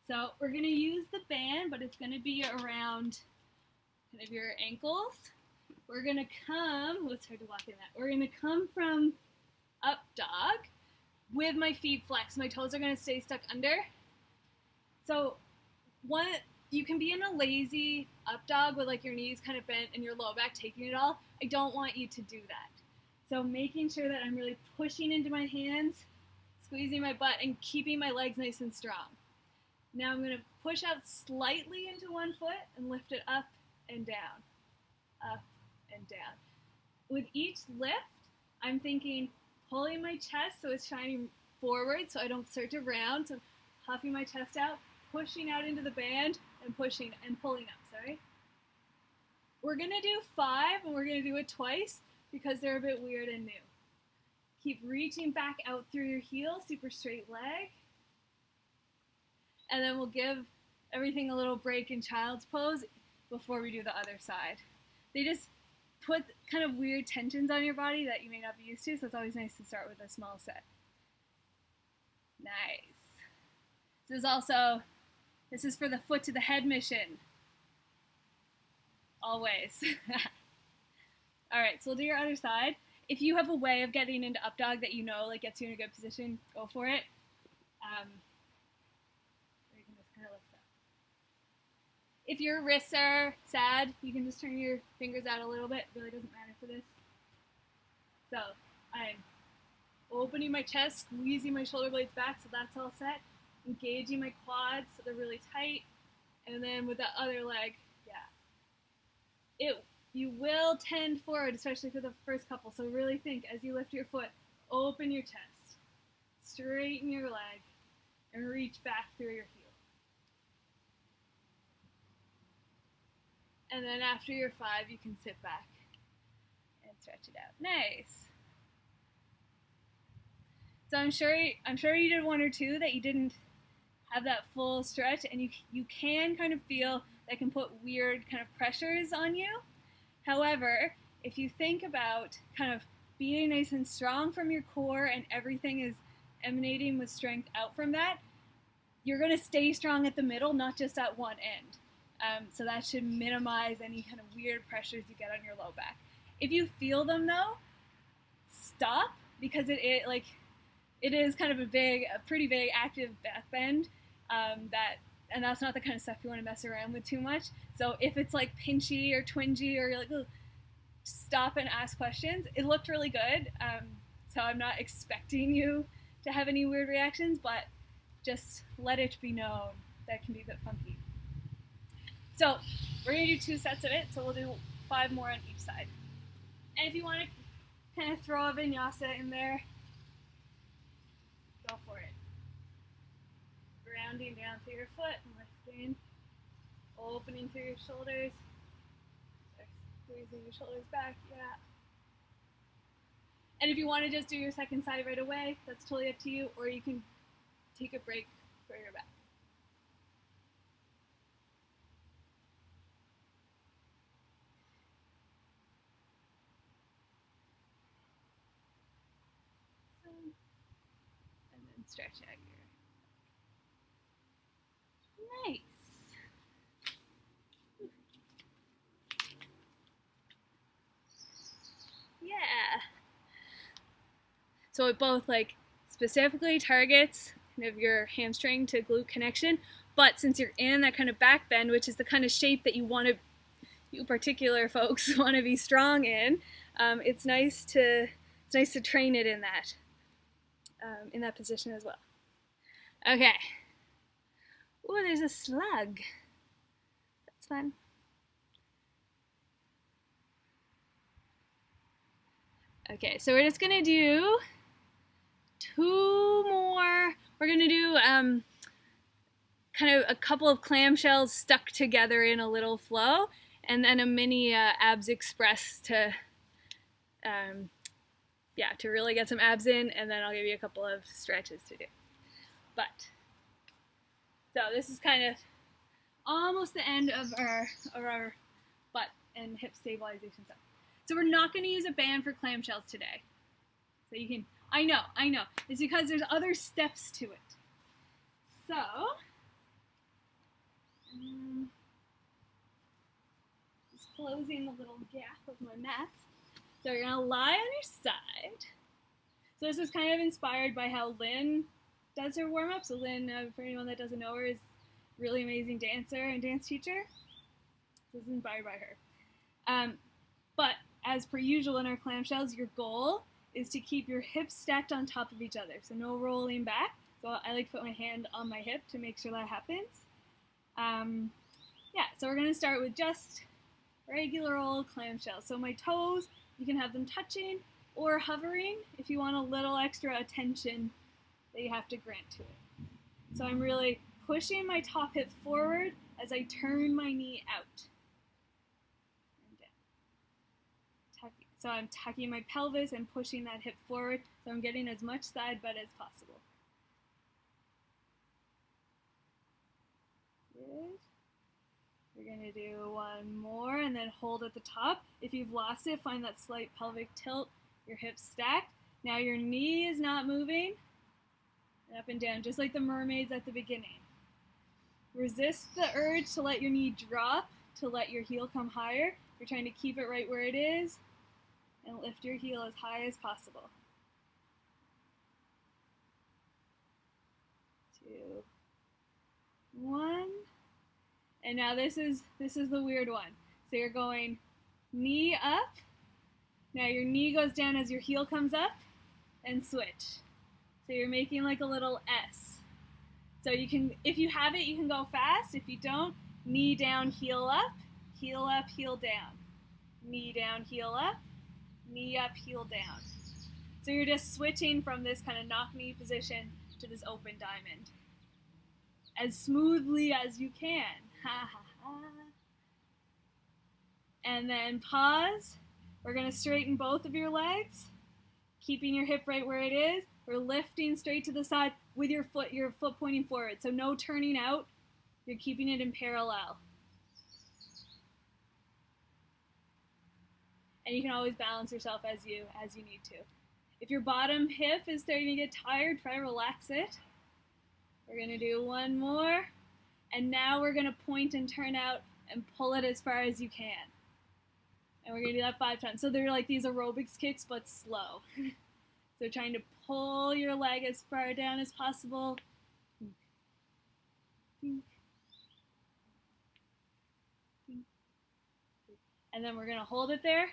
So we're going to use the band, but it's going to be around kind of your ankles. We're going to come, it's hard to walk in that. We're going to come from up dog with my feet flexed. My toes are going to stay stuck under. So you can be in a lazy up dog with like your knees kind of bent and your low back taking it all. I don't want you to do that. So making sure that I'm really pushing into my hands, squeezing my butt, and keeping my legs nice and strong. Now I'm going to push out slightly into one foot and lift it up and down, up and down. With each lift, I'm thinking pulling my chest so it's shining forward so I don't surge around, so puffing my chest out, pushing out into the band, and pushing and pulling up, sorry. We're going to do 5, and we're going to do it twice because they're a bit weird and new. Keep reaching back out through your heel, super straight leg. And then we'll give everything a little break in child's pose before we do the other side. They just put kind of weird tensions on your body that you may not be used to, so it's always nice to start with a small set. Nice. This is for the foot to the head mission. Always. All right, so we'll do your other side. If you have a way of getting into up dog that you know like gets you in a good position, go for it. You can just kind of lift up. If your wrists are sad, you can just turn your fingers out a little bit. It really doesn't matter for this. So I'm opening my chest, squeezing my shoulder blades back so that's all set. Engaging my quads so they're really tight. And then with the other leg, you will tend forward, especially for the first couple. So really think as you lift your foot, open your chest, straighten your leg, and reach back through your heel. And then after your 5, you can sit back and stretch it out. Nice. So I'm sure you did 1 or 2 that you didn't have that full stretch, and you can kind of feel that can put weird kind of pressures on you. However, if you think about kind of being nice and strong from your core and everything is emanating with strength out from that, you're going to stay strong at the middle, not just at one end. So that should minimize any kind of weird pressures you get on your low back. If you feel them though, stop, because it is kind of a pretty big active back bend and that's not the kind of stuff you want to mess around with too much. So if it's like pinchy or twingy or you're like, oh, stop and ask questions. It looked really good, so I'm not expecting you to have any weird reactions, but just let it be known that it can be a bit funky. So we're going to do 2 sets of it, so we'll do 5 more on each side. And if you want to kind of throw a vinyasa in there, go for it. Grounding down through your foot and lifting, opening through your shoulders, squeezing your shoulders back, And if you want to just do your second side right away, that's totally up to you, or you can take a break for your back. And then stretch out your nice. Yeah. So it both like specifically targets kind of your hamstring to glute connection, but since you're in that kind of back bend, which is the kind of shape that you particular folks want to be strong in, it's nice to train it in that position as well. Okay. Ooh, there's a slug. That's fun. Okay, so we're just gonna do 2 more. We're gonna do kind of a couple of clamshells stuck together in a little flow, and then a mini abs express to really get some abs in, and then I'll give you a couple of stretches to do. So this is kind of almost the end of our butt and hip stabilization stuff. So we're not going to use a band for clamshells today. So you can, I know. It's because there's other steps to it. So, just closing the little gap of my mat. So you're going to lie on your side. So this is kind of inspired by how Lynn does her warm-up. So Lynn, for anyone that doesn't know her, is a really amazing dancer and dance teacher. This is inspired by her. But as per usual in our clamshells, your goal is to keep your hips stacked on top of each other. So no rolling back. So I like to put my hand on my hip to make sure that happens. So we're going to start with just regular old clamshells. So my toes, you can have them touching or hovering if you want a little extra attention that you have to grant to it. So I'm really pushing my top hip forward as I turn my knee out. And down. Tucking. So I'm tucking my pelvis and pushing that hip forward, so I'm getting as much side butt as possible. Good. We're going to do one more and then hold at the top. If you've lost it, find that slight pelvic tilt, your hips stacked. Now your knee is not moving. And up and down, just like the mermaids at the beginning. Resist the urge to let your knee drop, to let your heel come higher. You're trying to keep it right where it is and lift your heel as high as possible. 2, 1. And now this is the weird one. So you're going knee up. Now your knee goes down as your heel comes up, and switch. So you're making like a little S. So you can, if you have it, you can go fast. If you don't, knee down, heel up, heel down. Knee down, heel up, knee up, heel down. So you're just switching from this kind of knock knee position to this open diamond as smoothly as you can. Ha ha ha. And then pause. We're going to straighten both of your legs, keeping your hip right where it is. We're lifting straight to the side with your foot pointing forward. So no turning out. You're keeping it in parallel. And you can always balance yourself as you need to. If your bottom hip is starting to get tired, try to relax it. We're going to do one more. And now we're going to point and turn out and pull it as far as you can. And we're going to do that 5 times. So they're like these aerobics kicks, but slow. So trying to pull your leg as far down as possible. And then we're going to hold it there.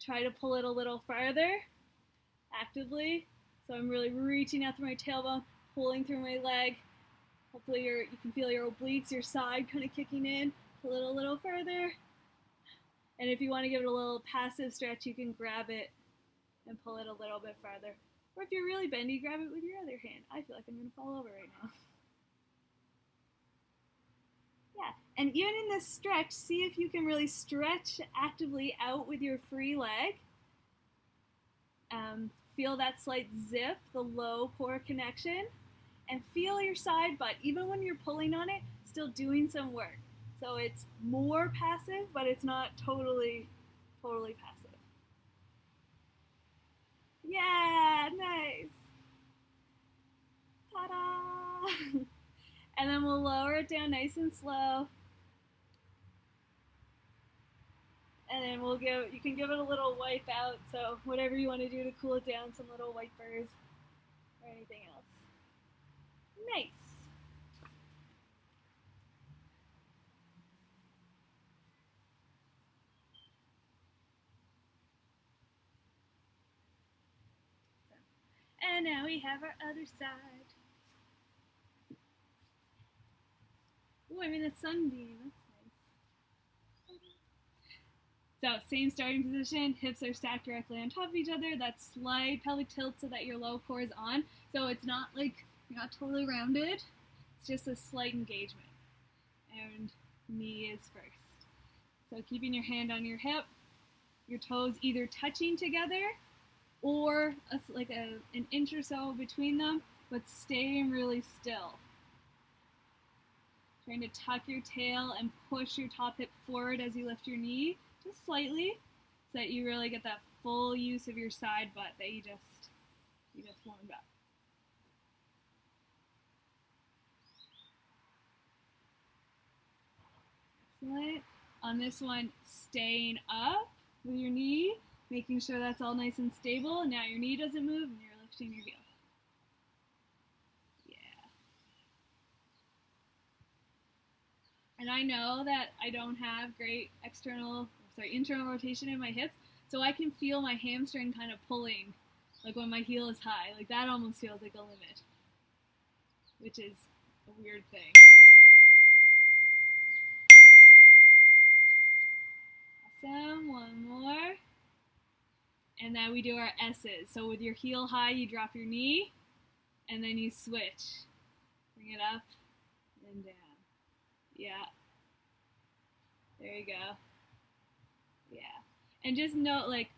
Try to pull it a little farther, actively. So I'm really reaching out through my tailbone, pulling through my leg. Hopefully you can feel your obliques, your side kind of kicking in. Pull it a little further. And if you want to give it a little passive stretch, you can grab it and pull it a little bit farther. Or if you're really bendy, grab it with your other hand. I feel like I'm going to fall over right now. Yeah, and even in this stretch, see if you can really stretch actively out with your free leg. Feel that slight zip, the low core connection, and feel your side butt. Even when you're pulling on it, still doing some work. So it's more passive, but it's not totally passive. Yeah, nice. Ta-da! And then we'll lower it down nice and slow. And then you can give it a little wipe out, so whatever you want to do to cool it down, some little wipers or anything else. Nice. And now we have our other side. Ooh, I'm in a sunbeam. That's nice. So, same starting position. Hips are stacked directly on top of each other. That slight pelvic tilt so that your low core is on. So it's not like you're not totally rounded. It's just a slight engagement. And knee is first. So keeping your hand on your hip, your toes either touching together or an inch or so between them, but staying really still. Trying to tuck your tail and push your top hip forward as you lift your knee, just slightly, so that you really get that full use of your side butt that you just warmed up. Excellent. On this one, staying up with your knee, making sure that's all nice and stable. Now your knee doesn't move and you're lifting your heel. And I know that I don't have great internal rotation in my hips, so I can feel my hamstring kind of pulling, like when my heel is high. Like that almost feels like a limit, which is a weird thing. Awesome, one more. And then we do our S's. So with your heel high, you drop your knee, and then you switch. Bring it up and down. Yeah. There you go. Yeah. And just note, like,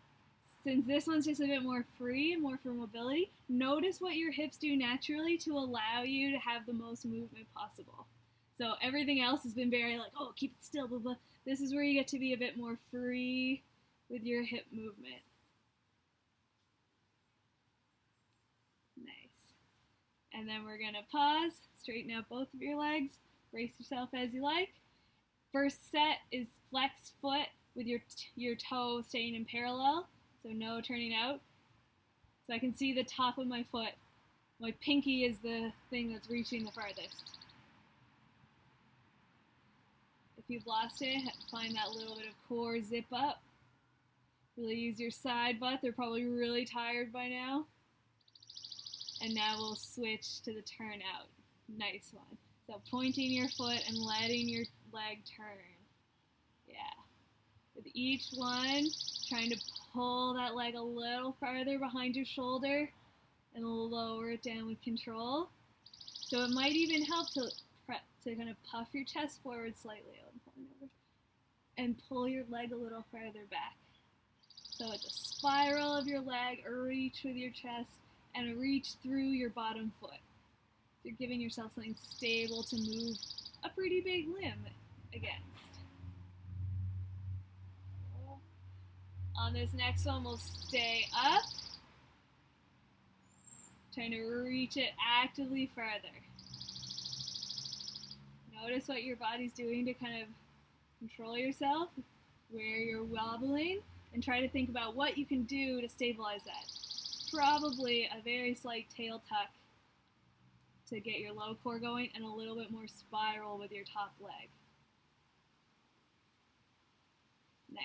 since this one's just a bit more free, more for mobility, notice what your hips do naturally to allow you to have the most movement possible. So everything else has been very like, oh, keep it still, blah, blah. This is where you get to be a bit more free with your hip movement. Nice. And then we're gonna pause, straighten out both of your legs, brace yourself as you like. First set is flexed foot with your toe staying in parallel, so no turning out. So I can see the top of my foot. My pinky is the thing that's reaching the farthest. If you've lost it, find that little bit of core zip up. Really use your side butt. They're probably really tired by now. And now we'll switch to the turn out. Nice one. So pointing your foot and letting your leg turn. Yeah. With each one, trying to pull that leg a little farther behind your shoulder and lower it down with control. So it might even help to kind of puff your chest forward slightly and pull your leg a little farther back. So it's a spiral of your leg, a reach with your chest, and a reach through your bottom foot. You're giving yourself something stable to move a pretty big limb against. On this next one, we'll stay up, trying to reach it actively further. Notice what your body's doing to kind of control yourself, where you're wobbling, and try to think about what you can do to stabilize that. Probably a very slight tail tuck to get your low core going, and a little bit more spiral with your top leg. Nice.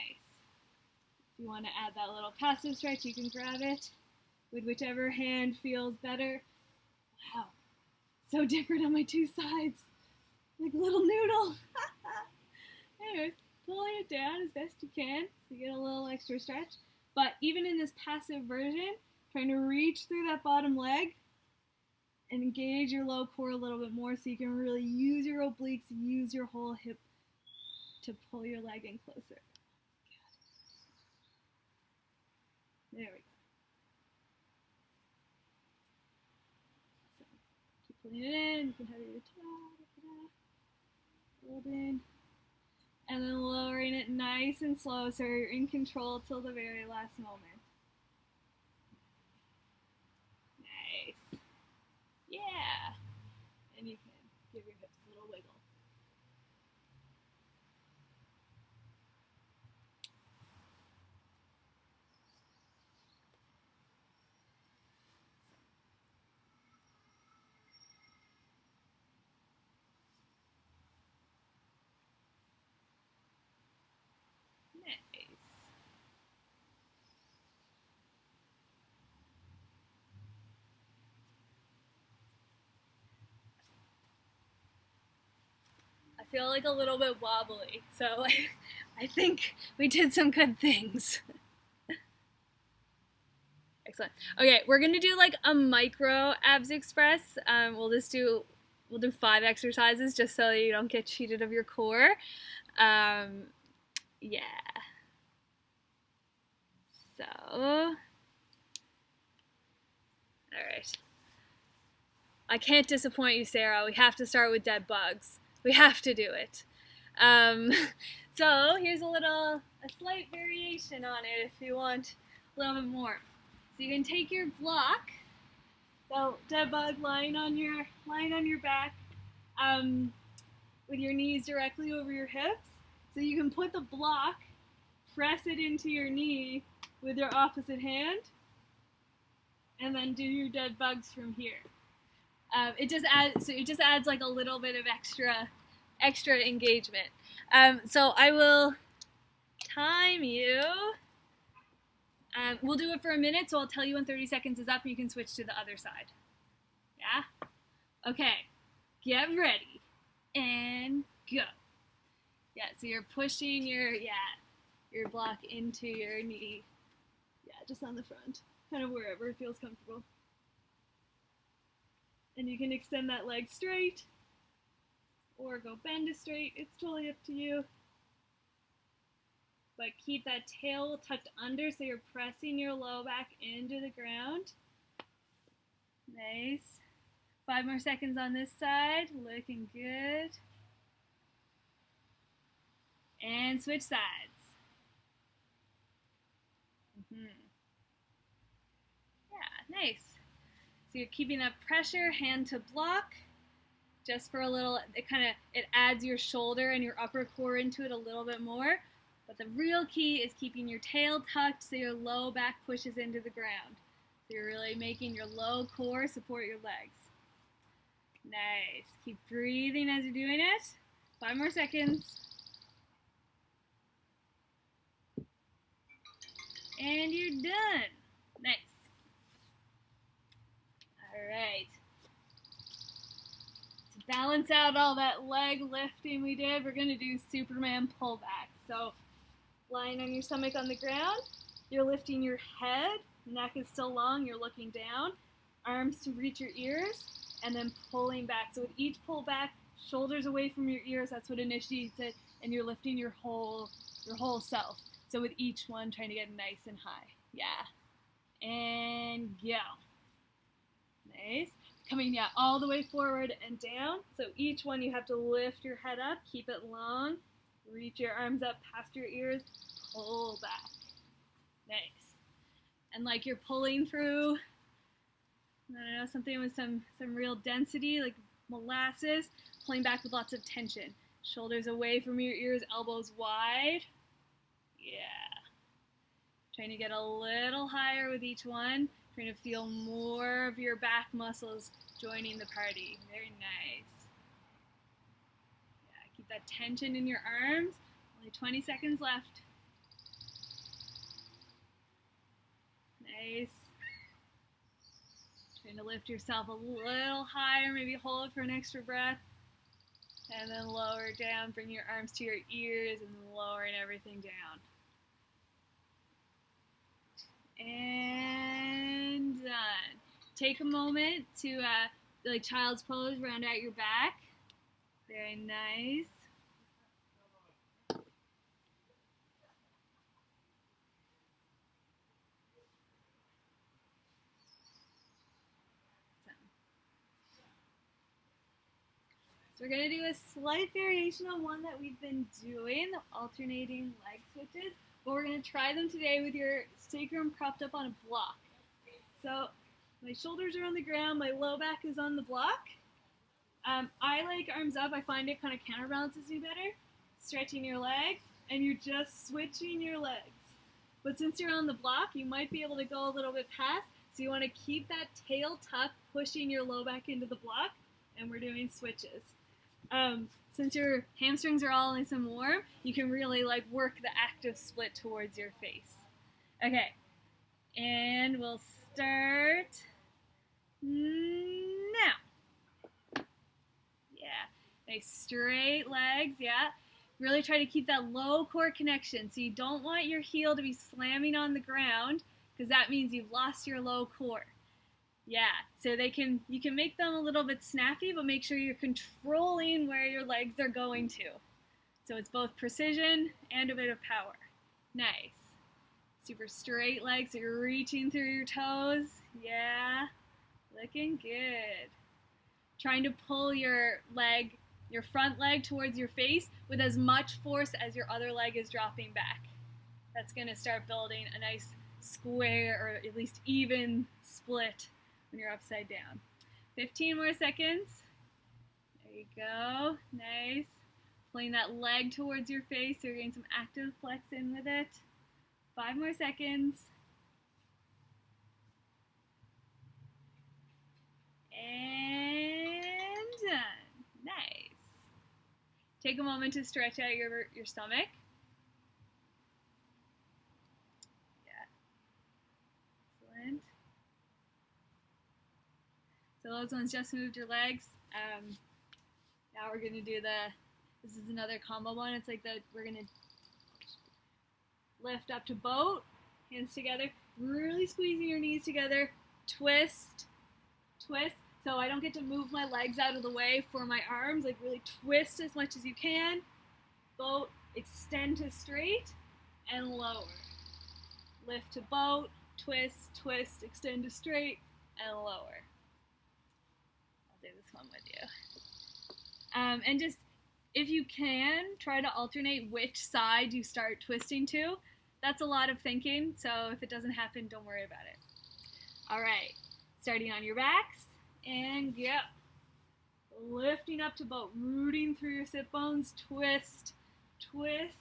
If you want to add that little passive stretch, you can grab it with whichever hand feels better. Wow, so different on my two sides. Like a little noodle. Anyways, pulling it down as best you can to get a little extra stretch. But even in this passive version, trying to reach through that bottom leg and engage your low core a little bit more so you can really use your obliques, use your whole hip to pull your leg in closer. There we go. So keep pulling it in. You can have your hold in. And then lowering it nice and slow so you're in control till the very last moment. Nice. Yeah. And you can give your hips a little wiggle. Nice. I feel like a little bit wobbly, so I think we did some good things. Excellent. Okay, we're gonna do like a micro abs express. We'll do 5 exercises just so you don't get cheated of your core. Yeah. So, all right. I can't disappoint you, Sarah. We have to start with dead bugs. We have to do it. So here's a slight variation on it if you want a little bit more. So you can take your block, so dead bug lying on your back, with your knees directly over your hips. So you can put the block, press it into your knee with your opposite hand, and then do your dead bugs from here. It just adds like a little bit of extra engagement. So I will time you. We'll do it for a minute, so I'll tell you when 30 seconds is up and you can switch to the other side. Yeah? Okay. Get ready. And go. Yeah, so you're pushing your block into your knee. Yeah, just on the front. Kind of wherever it feels comfortable. And you can extend that leg straight or go bend it straight. It's totally up to you. But keep that tail tucked under so you're pressing your low back into the ground. Nice. 5 more seconds on this side. Looking good. And switch sides. Yeah, nice. So you're keeping that pressure, hand to block, just for a little, it adds your shoulder and your upper core into it a little bit more. But the real key is keeping your tail tucked so your low back pushes into the ground. So you're really making your low core support your legs. Nice. Keep breathing as you're doing it. 5 more seconds. And you're done. Nice. All right. To balance out all that leg lifting we did, we're going to do Superman pullback. So lying on your stomach on the ground, you're lifting your head, neck is still long, you're looking down, arms to reach your ears, and then pulling back. So with each pull back, shoulders away from your ears, that's what initiates it, and you're lifting your whole self. So with each one, trying to get nice and high. Yeah. And go. Nice. Coming, all the way forward and down. So each one you have to lift your head up, keep it long, reach your arms up past your ears, pull back. Nice. And like you're pulling through, I don't know, something with some real density, like molasses, pulling back with lots of tension. Shoulders away from your ears, elbows wide. Yeah. Trying to get a little higher with each one. Trying to feel more of your back muscles joining the party. Very nice. Yeah, keep that tension in your arms. Only 20 seconds left. Nice. Trying to lift yourself a little higher. Maybe hold it for an extra breath. And then lower down. Bring your arms to your ears and lowering everything down. And done. Take a moment to, like child's pose, round out your back. Very nice. So we're going to do a slight variation on one that we've been doing, the alternating leg switches. But we're going to try them today with your sacrum propped up on a block. So my shoulders are on the ground, my low back is on the block. I like arms up. I find it kind of counterbalances me better. Stretching your legs, and you're just switching your legs. But since you're on the block, you might be able to go a little bit past. So you want to keep that tail tucked, pushing your low back into the block, and we're doing switches. Since your hamstrings are all nice and warm, you can really work the active split towards your face. Okay, and we'll start now. Yeah, nice straight legs, yeah. Really try to keep that low core connection. So you don't want your heel to be slamming on the ground because that means you've lost your low core. Yeah, so you can make them a little bit snappy, but make sure you're controlling where your legs are going to. So it's both precision and a bit of power. Nice. Super straight legs, so you're reaching through your toes. Yeah, looking good. Trying to pull your leg your front leg towards your face with as much force as your other leg is dropping back. That's going to start building a nice square or at least even split when you're upside down. 15 more seconds. There you go. Nice. Pulling that leg towards your face so you're getting some active flex in with it. 5 more seconds. And done. Nice. Take a moment to stretch out your stomach. Yeah. Excellent. So those ones just moved your legs. Now we're going to do this is another combo one. It's like we're going to lift up to boat, hands together, really squeezing your knees together, twist, twist. So I don't get to move my legs out of the way for my arms, like really twist as much as you can. Boat, extend to straight, and lower. Lift to boat, twist, twist, extend to straight, and lower. I'll do this one with you. And just, if you can, try to alternate which side you start twisting to. That's a lot of thinking, so if it doesn't happen, don't worry about it. All right, starting on your backs, and go. Lifting up to boat, rooting through your sit bones, twist, twist,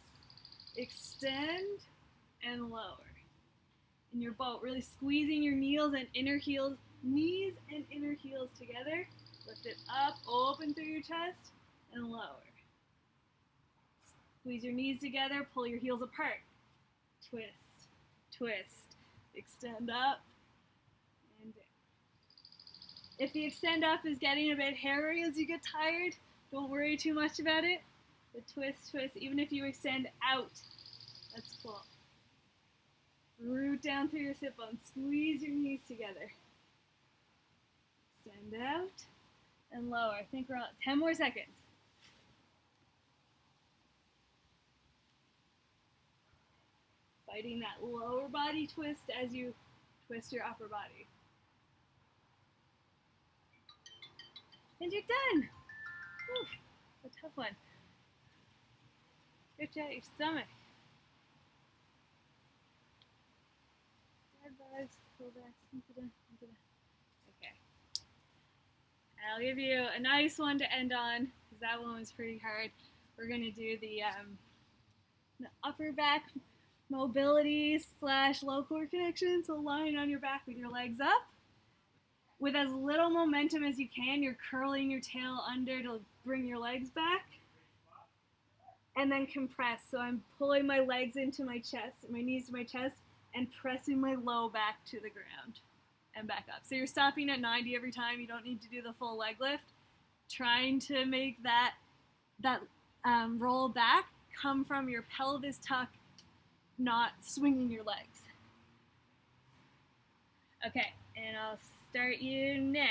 extend, and lower. In your boat, really squeezing your knees and inner heels together. Lift it up, open through your chest, and lower. Squeeze your knees together, pull your heels apart. Twist, twist, extend up, and down. If the extend up is getting a bit hairy as you get tired, don't worry too much about it. The twist, twist, even if you extend out, that's cool. Root down through your sit bones, squeeze your knees together. Extend out and lower. I think we're on 10 more seconds. Fighting that lower body twist as you twist your upper body. And you're done. Whew, it's a tough one. Stretch out your stomach. Dead bugs, pull back into the. Okay. And I'll give you a nice one to end on, because that one was pretty hard. We're going to do the upper back mobility / low core connection. So lying on your back with your legs up. With as little momentum as you can, you're curling your tail under to bring your legs back. And then compress. So I'm pulling my legs into my chest, my knees to my chest, and pressing my low back to the ground and back up. So you're stopping at 90 every time. You don't need to do the full leg lift. Trying to make that roll back come from your pelvis tuck, not swinging your legs. Okay, and I'll start you now.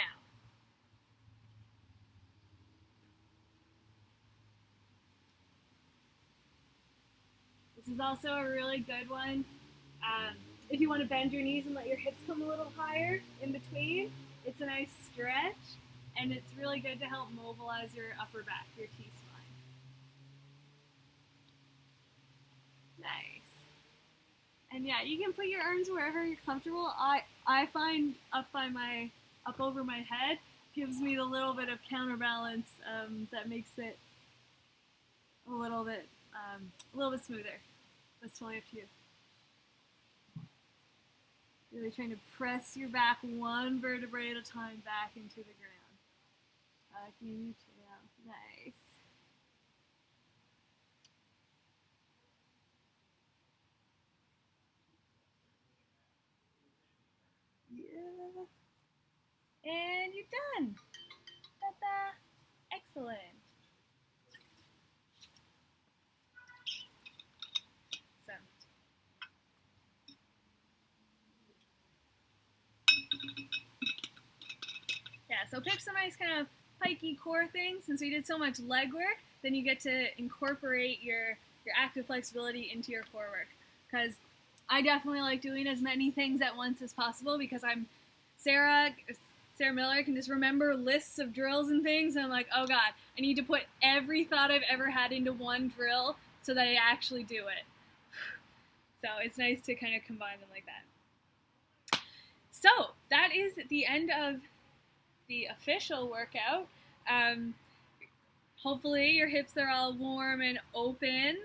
This is also a really good one. If you want to bend your knees and let your hips come a little higher in between, it's a nice stretch, and it's really good to help mobilize your upper back, your T-spine. Nice. And yeah, you can put your arms wherever you're comfortable. I find up over my head gives me the little bit of counterbalance that makes it a little bit smoother. That's totally up to you. Really trying to press your back one vertebrae at a time back into the ground. Tucking your tail. Nice. Yeah. And you're done. Ta-da. Excellent. So. Yeah, so pick some nice kind of pikey core things. Since we did so much leg work, then you get to incorporate your active flexibility into your core work. Because I definitely like doing as many things at once as possible, because Sarah Sarah Miller can just remember lists of drills and things, and I'm like, oh god, I need to put every thought I've ever had into one drill so that I actually do it. So it's nice to kind of combine them like that. So that is the end of the official workout. Hopefully your hips are all warm and open,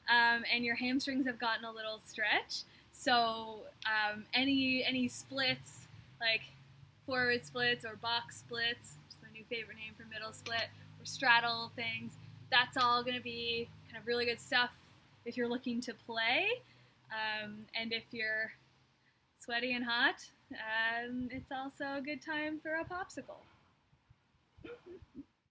and your hamstrings have gotten a little stretch. So any splits, like forward splits or box splits, which is my new favorite name for middle split, or straddle things, that's all going to be kind of really good stuff if you're looking to play. And if you're sweaty and hot, it's also a good time for a popsicle.